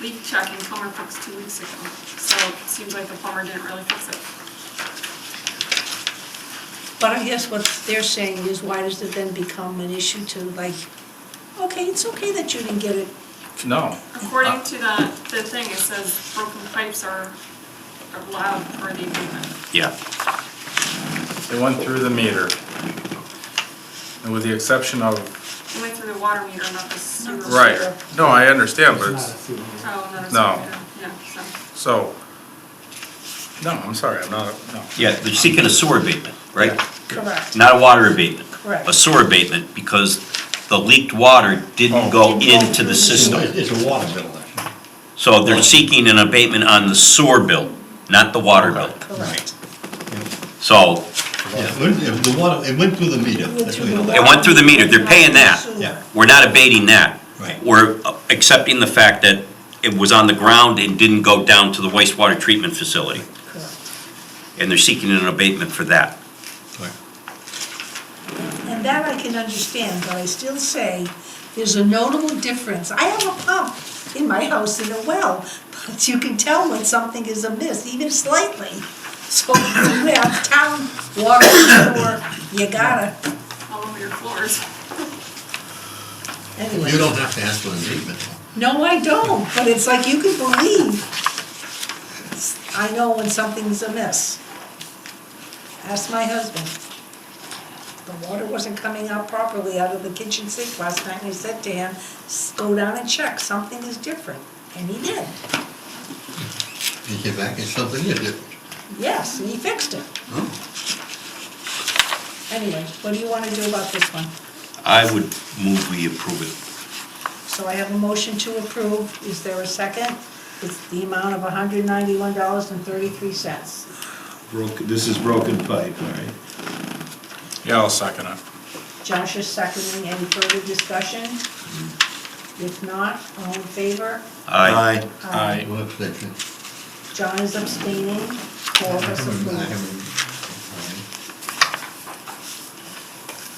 leak check and plumber fixed 2 weeks ago. So it seems like the plumber didn't really fix it. But I guess what they're saying is, why does it then become an issue to like, okay, it's okay that you didn't get it. no. According to the thing, it says broken pipes are allowed for the abatement. Yeah. It went through the meter. And with the exception of, It went through the water meter, not the sewer. right, no, I understand, but It's it's, not a sewer. Oh, not a No. sewer meter, yeah, so, so. no, I'm sorry, I'm not, no. Yeah, they're seeking a sewer abatement, right? Correct. Not a water abatement. Correct. A sewer abatement, because the leaked water didn't go into the system. It's a water bill, actually. So they're seeking an abatement on the sewer bill, not the water bill. Correct. So Yeah, the water, it went through the meter. That's what it went through the meter, they're paying that. Yeah. We're not abating that. Right. We're accepting the fact that it was on the ground and didn't go down to the wastewater treatment facility. Correct. And they're seeking an abatement for that. And that I can understand, but I still say there's a notable difference. I have a pump in my house and a well, but you can tell when something is amiss, even slightly. So when you have town water and sewer, you gotta, All over your floors. anyway. You don't have to ask for an abatement. No, I don't, but it's like you can believe. I know when something's amiss. Ask my husband. The water wasn't coming out properly out of the kitchen sink last night, and I said to him, go down and check, something is different, and he did. You get back and something is different. Yes, and he fixed it. Anyway, what do you want to do about this one? I would move we approve it. So I have a motion to approve, is there a second? It's the amount of $191.33. This is broken pipe, all right? Yeah, I'll second it. Josh is seconding, any further discussion? If not, all in favor? Aye. Aye. One abstention. John is abstaining, four of us I approve. haven't.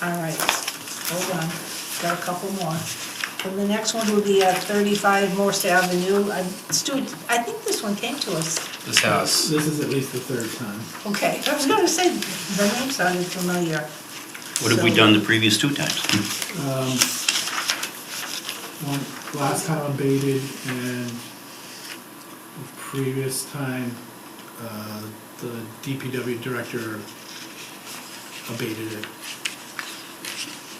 All right, hold on, got a couple more. And the next one will be at 35 Morse Avenue. Stuart, I think this one came to us. This has. This is at least the third time. Okay, I was gonna say, the name sounded familiar. What have we done the previous two times? One, last time abated, and the previous time, the DPW director abated it.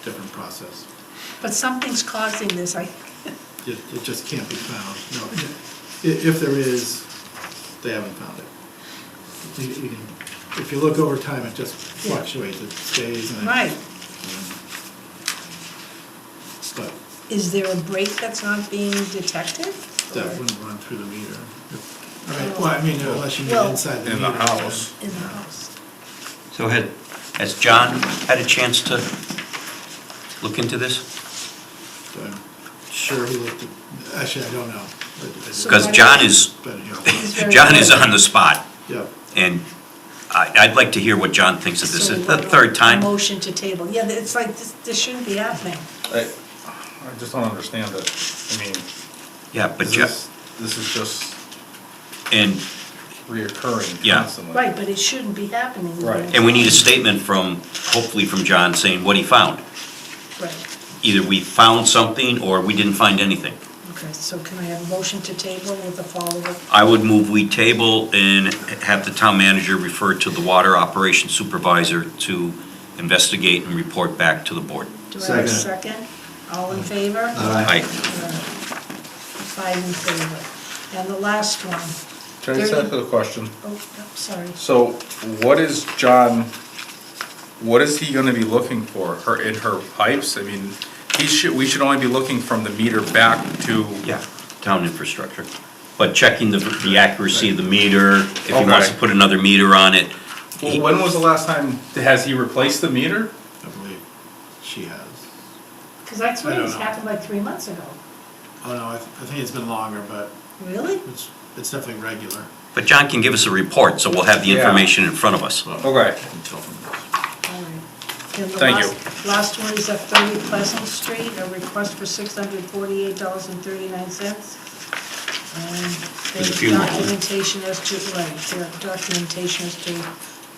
Different process. But something's causing this, It just can't be found. No, if there is, they haven't found it. If you look over time, it just fluctuates, it stays and. right. But Is there a break that's not being detected? that wouldn't run through the meter. Well, I mean, unless you Well- mean inside the In meter. the house. In the house. So has John had a chance to look into this? So I'm sure he looked at, actually, I don't know. Because John is, But, you know, John is on the spot, yeah. and I'd like to hear what John thinks of this. So It's the what- third A time. motion to table, yeah, it's like, this shouldn't be happening. I just don't understand it. I mean, Yeah, but Jeff, this is just and reoccurring Yeah. constantly. Right, but it shouldn't be happening. And we need a statement from, hopefully from John, saying what he found. Right, Either we found something or we didn't find anything. okay, so can I have a motion to table with the follow-up? I would move we table and have the town manager refer to the water operations supervisor to investigate and report back to the board. Do I have a second? All in favor? Aye. 5 in favor. And the last one, Can I just ask a question? oh, sorry. So what is John, what is he gonna be looking for? In her pipes? I mean, we should only be looking from the meter back to. Yeah, town infrastructure. But checking the accuracy of the meter, if he wants to Okay. put another meter on it. Well, when was the last time, has he replaced the meter? I believe she has. Because that's I what don't this know. happened like 3 months ago. Oh, no, I think it's been longer, but Really? it's definitely regular. But John can give us a report, so we'll have the Yeah. information in front of us. Okay. All right. And the Thank you. last one is at 30 Pleasant Street, a request for $648.39. And the there's funeral. documentation as to, right, there's documentation as to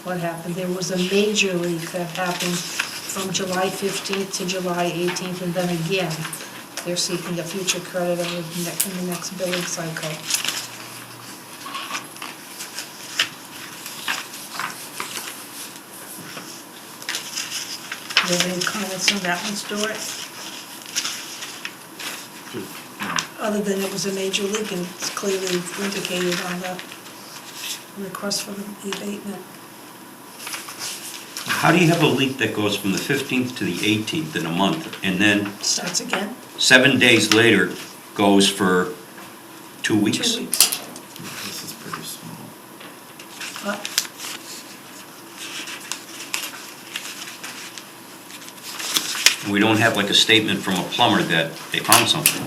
what happened. There was a major leak that happened from July 15th to July 18th, and then again, they're seeking a future credit in the next billing cycle. Do you have any comments on that one, Stuart? Other than it was a major leak and it's clearly indicated on the request for the abatement. how do you have a leak that goes from the 15th to the 18th in a month, and then Starts again. 7 days later goes for 2 weeks? 2 weeks. This is pretty small. What? We don't have like a statement from a plumber that they found something.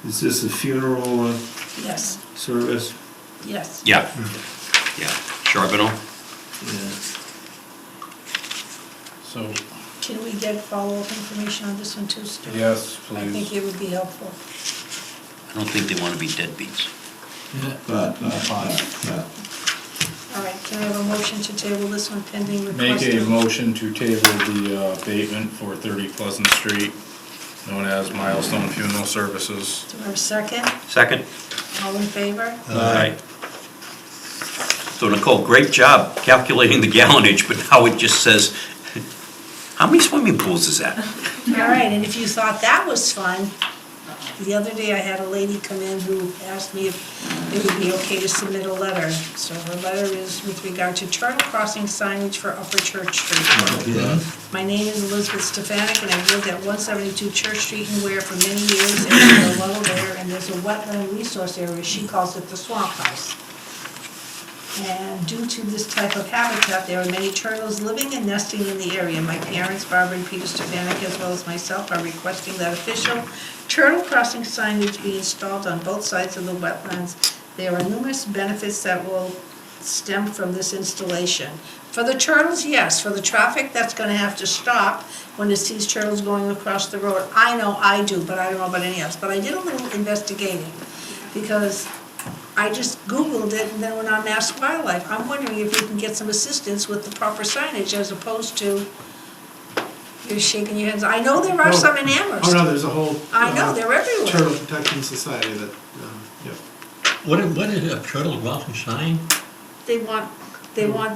Is this a funeral Yes, service? yes. Yeah, yeah, Charbonneau? Yeah. So, Can we get follow-up information on this one too, Stuart? yes, I think please. it would be helpful. I don't think they want to be deadbeats. All right, can I have a motion to table this one pending Make request? a motion to table the abatement for 30 Pleasant Street, known as Milestone Funeral Services. Do I have a second? Second? All in favor? Aye. So Nicole, great job calculating the gallonage, but now it just says, how many swimming pools is that? All right, and if you thought that was fun, the other day I had a lady come in who asked me if it would be okay to submit a letter. So her letter is with regard to turtle crossing signage for Upper Church Street. My name is Elizabeth Stefanik, and I've lived at 172 Church Street in Ware for many years, and I have a well there, and there's a wetland resource area, she calls it the swamp house. And due to this type of habitat, there are many turtles living and nesting in the area. My parents, Barbara and Peter Stefanik, as well as myself, are requesting that official turtle crossing signage be installed on both sides of the wetlands. There are numerous benefits that will stem from this installation. For the turtles, yes. For the traffic, that's gonna have to stop when it sees turtles going across the road. I know I do, but I don't know about any else. But I did a little investigating, because I just Googled it and then went on Mass Wildlife. I'm wondering if we can get some assistance with the proper signage as opposed to, you're shaking your heads. I know there are some in Amherst. Oh, no, there's a whole. I know, they're everywhere. Turtle Protection Society that, yeah. What is a turtle crossing sign? They want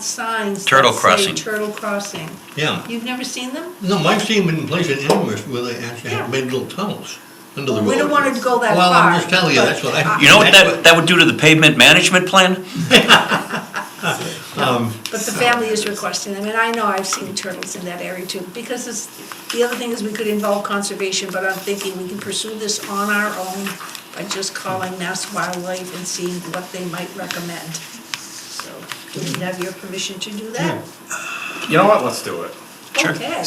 signs Turtle that say crossing. turtle crossing. Yeah. You've never seen them? No, I've seen them in places in Amherst where they actually have made little tunnels under the road. We don't want to go that Well, far. I'm just telling you, but that's what I. You know what that would do to the pavement management plan? But the family is requesting them, and I know I've seen turtles in that area too, because it's, the other thing is we could involve conservation, but I'm thinking we can pursue this on our own by just calling Mass Wildlife and seeing what they might recommend. So, do we have your permission to do that? You know what, let's do it. Sure. Okay.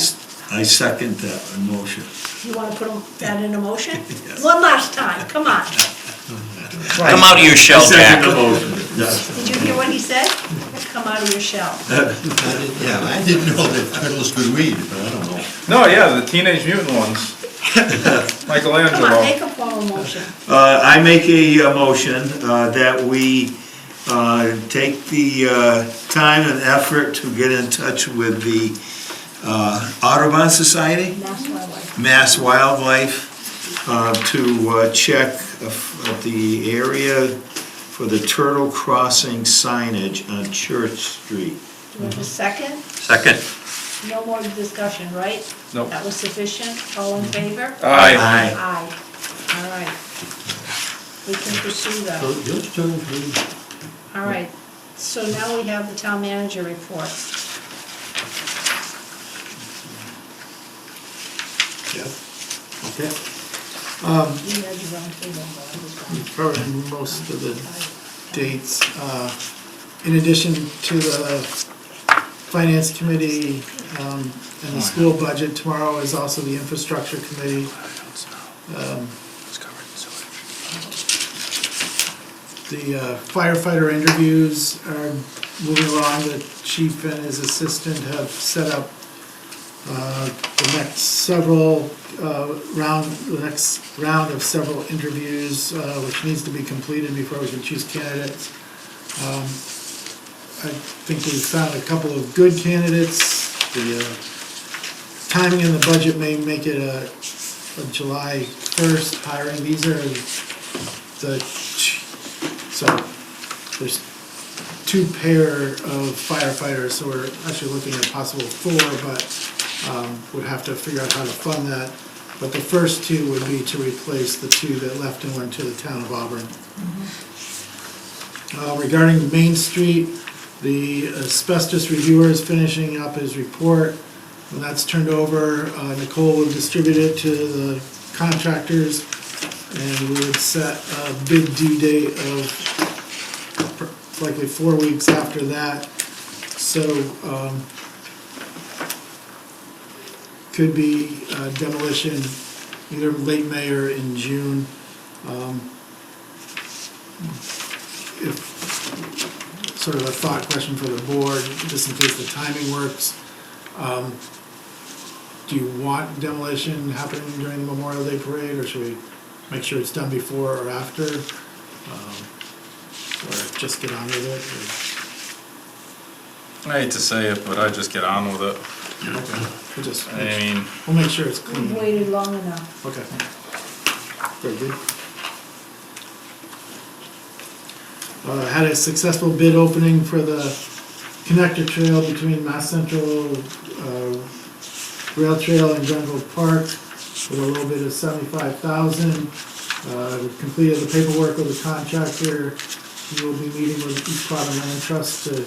I second that motion. You want to put that in a motion? One last time, come on. Come out of your shell, Jack. Second the motion, yes. Did you hear what he said? Come out of your shell. Yeah, I didn't know that turtles could read, but I don't know. No, yeah, the Teenage Mutant ones. Come Michelangelo. on, make a formal motion. I make a motion that we take the time and effort to get in touch with the Audubon Society, Mass Wildlife. Mass Wildlife, to check the area for the turtle crossing signage on Church Street. Do we have a second? Second. No more discussion, right? Nope. That was sufficient? All in favor? Aye. Aye. All right. We can pursue that. So those turtles read. All right. So now we have the town manager report. Okay. You had your own table, but I was going We've covered most of the dates. In addition to the Finance Committee and the school budget, tomorrow is also the Infrastructure Committee. The firefighter interviews are moving along. The chief and his assistant have set up the next round of several interviews, which needs to be completed before we can choose candidates. I think we've found a couple of good candidates. The timing in the budget may make it a July 1st hiring. These are so there's 2 pair of firefighters, so we're actually looking at a possible 4, but would have to figure out how to fund that. But the first 2 would be to replace the 2 that left and went to the town of Auburn. Regarding Main Street, the asbestos reviewer is finishing up his report. When that's turned over, Nicole will distribute it to the contractors, and we would set a bid due date of likely 4 weeks after that. So, could be demolition either late May or in June. If, sort of a thought question for the board, just in case the timing works. Do you want demolition happening during the Memorial Day parade, or should we make sure it's done before or after? Or just get on with it? I hate to say it, but I just get on with it. Okay. We'll make sure it's clean. We've waited long enough. Okay. Very good. Had a successful bid opening for the connector trail between Mass Central Rail Trail and Grenville Park with a little bit of $75,000. We've completed the paperwork with the contractor. He will be meeting with East Quadrant Land Trust to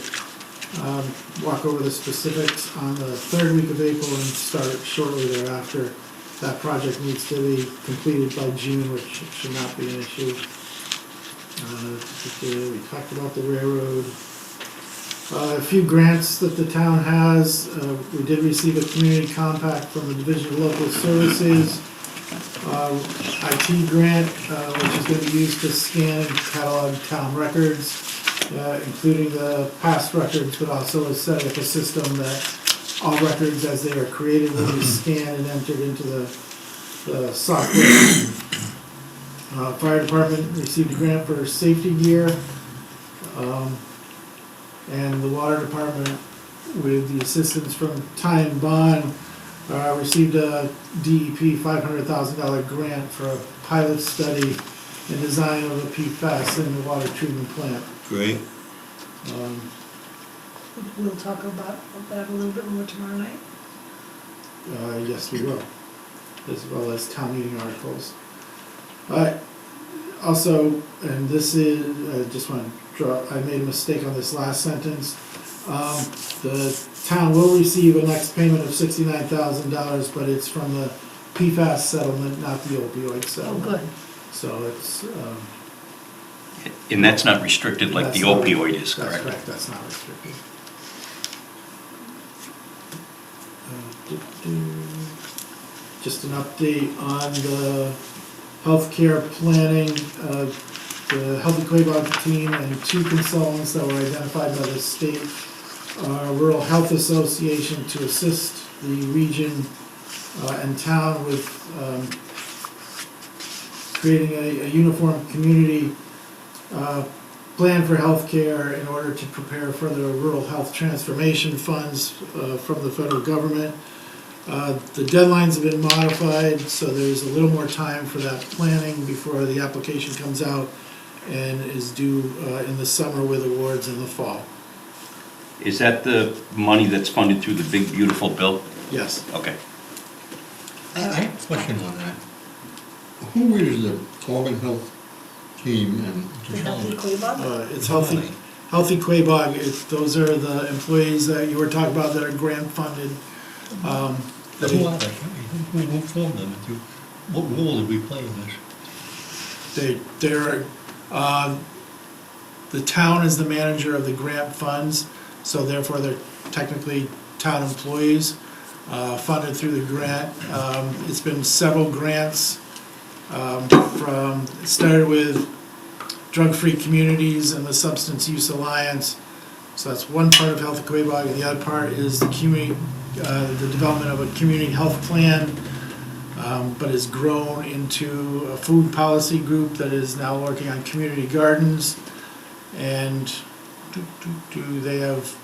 walk over the specifics on the 3rd week of April and start shortly thereafter. That project needs to be completed by June, which should not be an issue. We talked about the railroad. A few grants that the town has. We did receive a community compact from the Division of Local Services. IT grant, which is going to be used to scan and catalog town records, including the past records, but also set up a system that all records as they are created will be scanned and entered into the software. Fire department received a grant for safety gear. And the water department, with the assistance from Ty and Bond, received a DEP $500,000 grant for a pilot study and design of a PFAS in the water treatment plant. Great. We'll talk about that a little bit more tomorrow night. Yes, we will, as well as town meeting articles. Also, and this is, I just want to draw, I made a mistake on this last sentence. The town will receive a next payment of $69,000, but it's from the PFAS settlement, not the opioid settlement. Oh, good. So it's, And that's not restricted like the opioid is, correct? That's correct, that's not restricted. Just an update on the healthcare planning. The Healthy Quabog team and 2 consultants that were identified by the state Rural Health Association to assist the region and town with creating a uniform community plan for healthcare in order to prepare for the rural health transformation funds from the federal government. The deadlines have been modified, so there's a little more time for that planning before the application comes out and is due in the summer with awards in the fall. Is that the money that's funded through the big beautiful bill? Yes. Okay. I have a question on that. Who is the Auburn Health team and Healthy Quabog? It's Healthy Quabog. Those are the employees that you were talking about that are grant funded. Who are they? Who formed them? What role did we play in this? The town is the manager of the grant funds, so therefore they're technically town employees, funded through the grant. It's been several grants, it started with Drug-Free Communities and the Substance Use Alliance. So that's one part of Healthy Quabog, and the other part is the development of a community health plan, but has grown into a food policy group that is now working on community gardens. And they have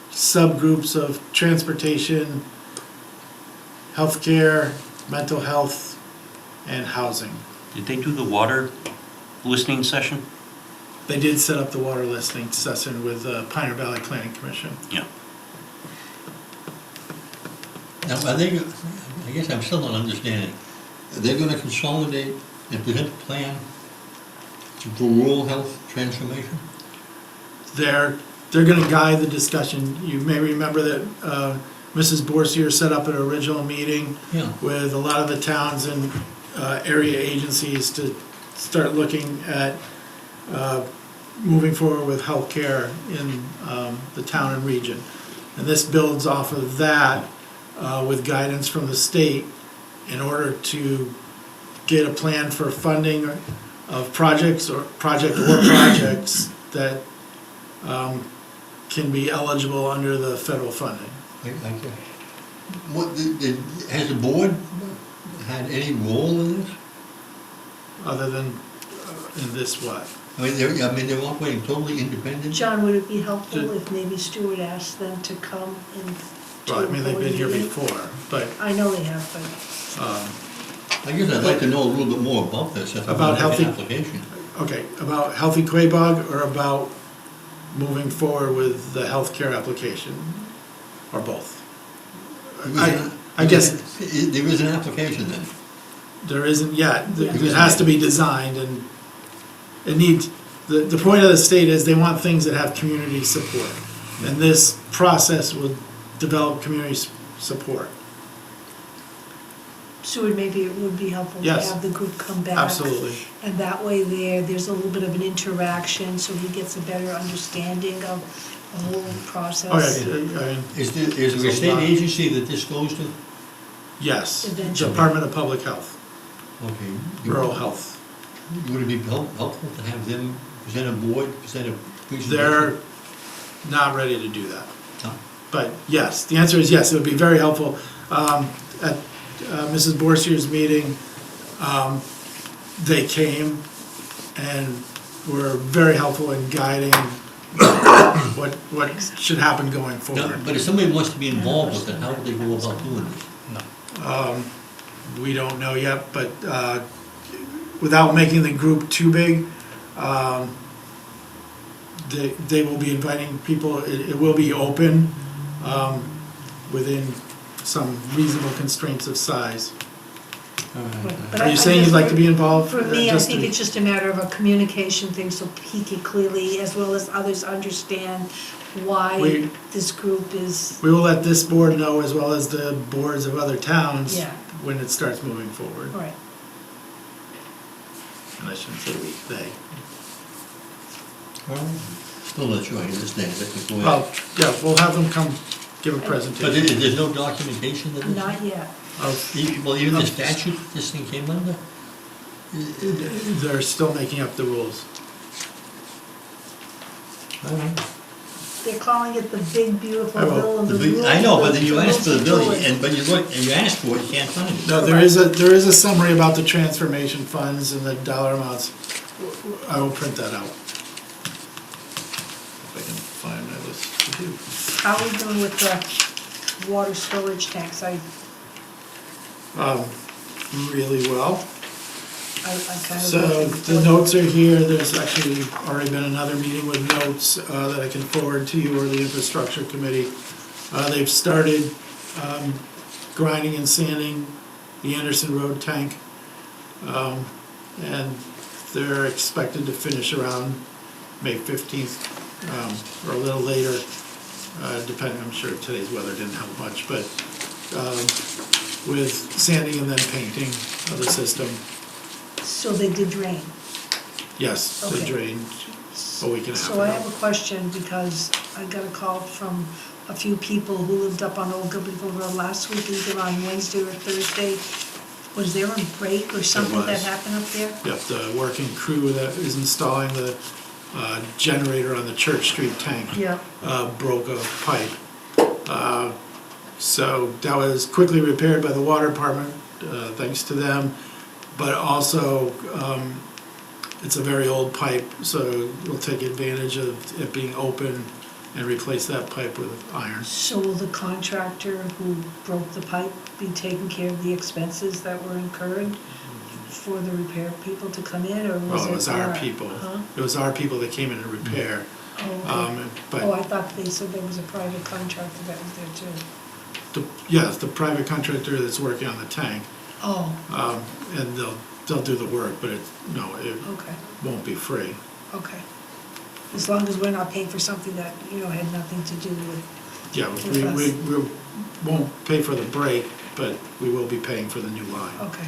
subgroups of transportation, healthcare, mental health, and housing. Did they do the water listening session? They did set up the water listening session with the Pioneer Valley Planning Commission. Yeah. Now, I guess I'm still not understanding. Are they going to consolidate and present a plan for rural health transformation? they're gonna guide the discussion. You may remember that Mrs. Borsier set up an original meeting Yeah. with a lot of the towns and area agencies to start looking at moving forward with healthcare in the town and region. And this builds off of that with guidance from the state in order to get a plan for funding of projects or projects that can be eligible under the federal funding. What, has the board had any role in this? Other than in this what? I mean, they're operating totally independent? John, would it be helpful if maybe Stuart asked them to come and Well, I mean, they've been here meeting? before, but I know they have, but I guess I'd like to know a little bit more about this, if I'm About gonna make an healthy- application. okay, about Healthy Quabog or about moving forward with the healthcare application, or both? I guess There is an application then? there isn't yet. It has to be designed and it needs, the point of the state is they want things that have community support. And this process will develop community support. Stuart, maybe it would be helpful to Yes. have the group come back. Absolutely. And that way there's a little bit of an interaction, so he gets a better understanding of the whole process. Okay, I mean, Is there a state agency that this goes to? yes, Eventually. Department of Public Health, Okay. Rural Health. Would it be helpful to have them present a presentation? They're not ready to do that. No. But yes, the answer is yes, it would be very helpful. At Mrs. Borsier's meeting, they came and were very helpful in guiding what should happen going No, forward. but if somebody wants to be involved with it, how would they go about doing this? We don't know yet, but without making the group too big, they will be inviting people. It will be open within some reasonable constraints of size. But Are I you saying you'd like to be involved? For me, I Just think to- it's just a matter of a communication thing, so he can clearly, as well as others, understand why We- this group is, We will let this board know as well as the boards of other towns Yeah. when it starts moving forward. right. And I shouldn't say we, they. Still not sure I understand it. Go ahead. Well, yeah, we'll have them come give a But presentation. there's no documentation of this? Not yet. Well, even the statute this thing came under? They're still making up the rules. They're calling it the big beautiful I will. bill and the rules. I know, but then you ask for the bill, rules to but you look, and you ask for it, you can't find it. No, there is a summary about the transformation funds and the dollar amounts. I will print that out. If I can find my list to do. How are we doing with the water storage tanks? Really well. I kind of. So the notes are here, there's actually already been another meeting with notes that I can forward to you or the infrastructure committee. They've started grinding and sanding the Anderson Road tank. And they're expected to finish around May 15th or a little later, depending, I'm sure today's weather didn't help much, but with sanding and then painting of the system. So they did drain. Yes, they Okay. drained a week and a half So I ago. have a question because I got a call from a few people who lived up on Old Gilbertville Road last week, either on Wednesday or Thursday. Was there a break or something that was. happened up there? Yep, the working crew that is installing the generator on the Church Street tank Yeah. broke a pipe. So that was quickly repaired by the water department, thanks to them. But also, it's a very old pipe, so we'll take advantage of it being open and replace that pipe with iron. So will the contractor who broke the pipe be taking care of the expenses that were incurred for the repair people to come in, or was it? Well, it was our our- people. Huh? It was our people that came in to repair. Oh, okay. Um, but- Oh, I thought they said there was a private contractor that was there too. Yes, the private contractor that's working on the tank. Oh, And they'll do the work, but it okay, won't be free. okay. as long as we're not paying for something that, had nothing to do with. Yeah, we won't pay for the break, but we will be paying for the new line. Okay.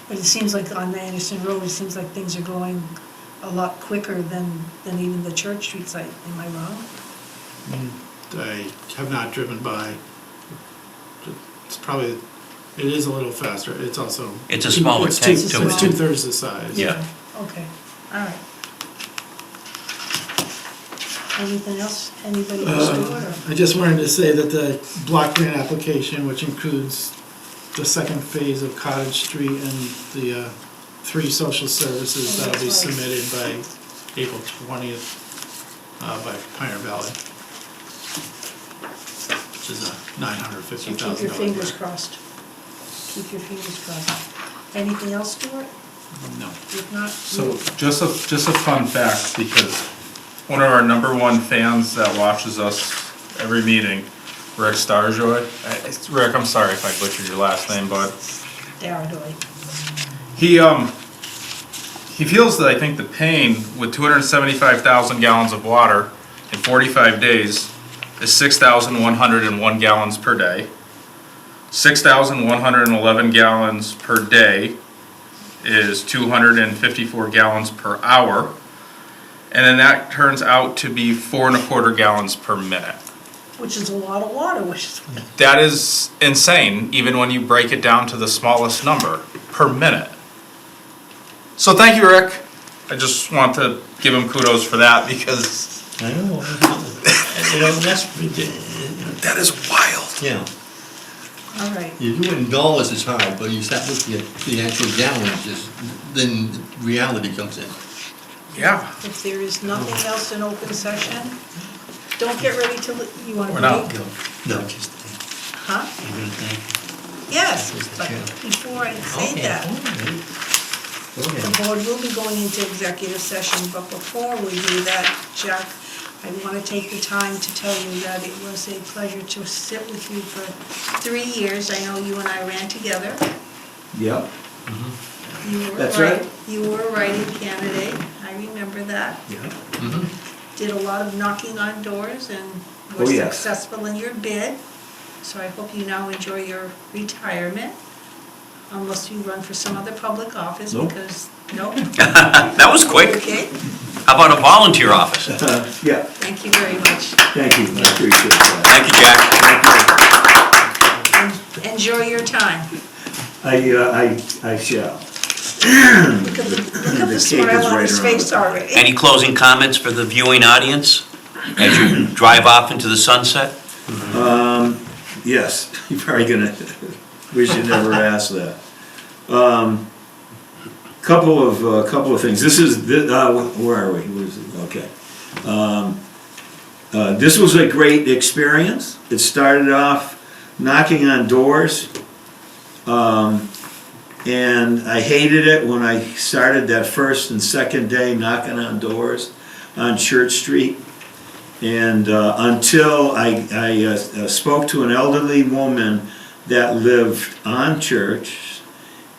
But it seems like on the Anderson Road, it seems like things are going a lot quicker than even the Church Street site. Am I wrong? I have not driven by. It's probably, it is a little faster. It's also. It's a smaller it's tank, two- too. It's 2/3 the size. Yeah. Okay, all right. Anything else? Anybody else do it, or? I just wanted to say that the block grant application, which includes the second phase of Cottage Street and the 3 social services, Oh, that'll be that's right. submitted by April 20th by Pioneer Valley, which is a So $950,000 keep your fingers grant. crossed. Keep your fingers crossed. Anything else, Stuart? No. If not, So just a fun fact, because one of our #1 fans that watches us every meeting, Rick Starjoy. Rick, I'm sorry if I butchered your last name, but Daradoy. he feels that I think the pain with 275,000 gallons of water in 45 days is 6,101 gallons per day. 6,111 gallons per day is 254 gallons per hour. And then that turns out to be 4¼ gallons per minute. Which is a lot of water, which is, That is insane, even when you break it down to the smallest number, per minute. So thank you, Rick. I just want to give him kudos for that, because I know, that's, that is wild. yeah. all right. You do it in dollars, it's hard, but you start looking at the actual gallons, then reality comes in. Yeah. If there is nothing else in open session, don't get ready to, you want to We're not. break? No, just, Huh? I'm gonna thank Yes, Mr. but Chairman. before I say Okay, that, all right. Go the ahead. board will be going into executive session, but before we do that, Jack, I want to take the time to tell you that it was a pleasure to sit with you for 3 years. I know you and I ran together. Yep. You were That's right. You were a writing candidate, I remember that. Yeah. Did a lot of knocking on doors and Oh, were yes. successful in your bid. So I hope you now enjoy your retirement, unless you run for some other public office, Nope. because, nope. That was quick. Okay, How about a volunteer office? Yeah, thank you very much. thank you, I appreciate that. Thank you, Jack. Enjoy your time. I shall. Look at the The cake smile is on right his around face the corner. already. Any closing comments for the viewing audience as you drive off into the sunset? Yes, you're probably gonna wish you never asked that. Couple of things. This is, where are we? Where is it? Okay. This was a great experience. It started off knocking on doors. And I hated it when I started that first and second day knocking on doors on Church Street. And until I spoke to an elderly woman that lived on Church,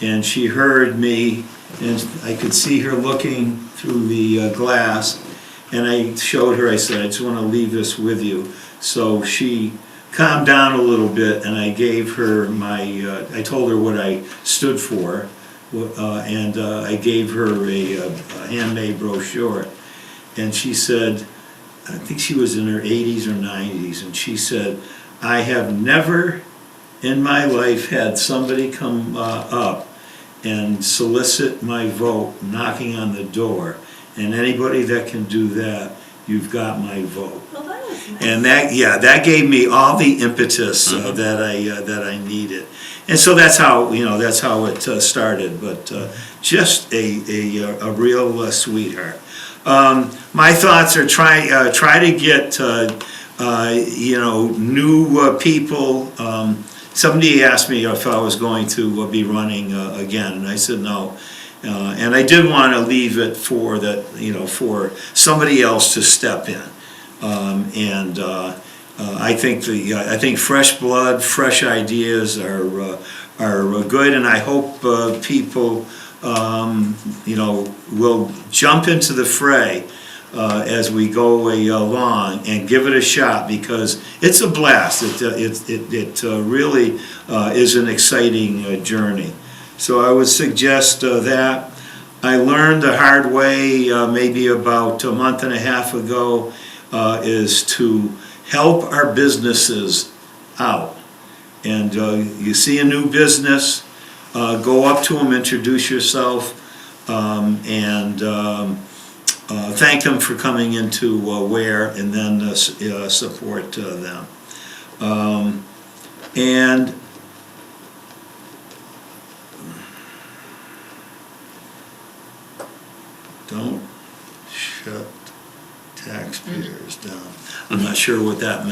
and she heard me, and I could see her looking through the glass, and I showed her, I said, I just want to leave this with you. So she calmed down a little bit, and I gave her I told her what I stood for, and I gave her a handmade brochure. And she said, I think she was in her 80s or 90s, and she said, I have never in my life had somebody come up and solicit my vote knocking on the door, and anybody that can do that, you've got my vote. Well, that was nice. And that gave me all the impetus that I needed. And so that's how it started, but just a real sweetheart. My thoughts are try to get new people. Somebody asked me if I was going to be running again, and I said no. And I did want to leave it for for somebody else to step in. I think fresh blood, fresh ideas are good, and I hope people will jump into the fray. as we go along, and give it a shot, because it's a blast. It really is an exciting journey. So I would suggest that. I learned the hard way maybe about a month and a half ago is to help our businesses out. And you see a new business, go up to them, introduce yourself, and thank them for coming into Ware, and then support them. And don't shut taxpayers down. I'm not sure what that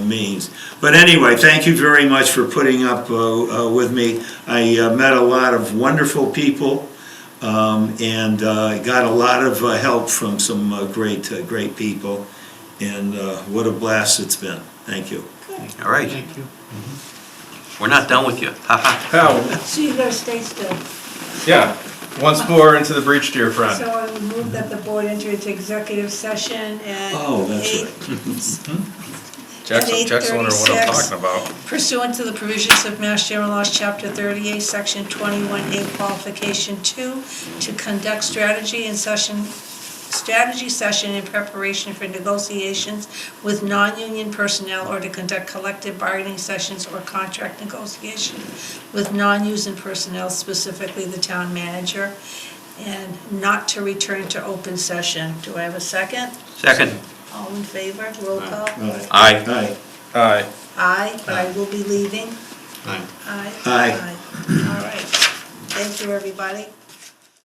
means. But anyway, thank you very much for putting up with me. I met a lot of wonderful people, and got a lot of help from some great people. And what a blast it's been. Thank you. All right. Thank you. We're not done with you. Ha ha. So you gotta stay still. Yeah, once more into the breach, dear friend. So I would move that the board enter into executive session at Oh, that's eight- Jack's wondering what I'm talking about. Pursuant to the provisions of Mass General Laws, Chapter 38, Section 21A, Qualification 2, to conduct strategy session in preparation for negotiations with non-union personnel, or to conduct collective bargaining sessions or contract negotiation with non-union personnel, specifically the town manager, and not to return to open session. Do I have a second? Second. All in favor, roll call? Aye. Aye. Aye. Aye, but I will be leaving. Aye. Aye. Aye. All right. Thank you, everybody.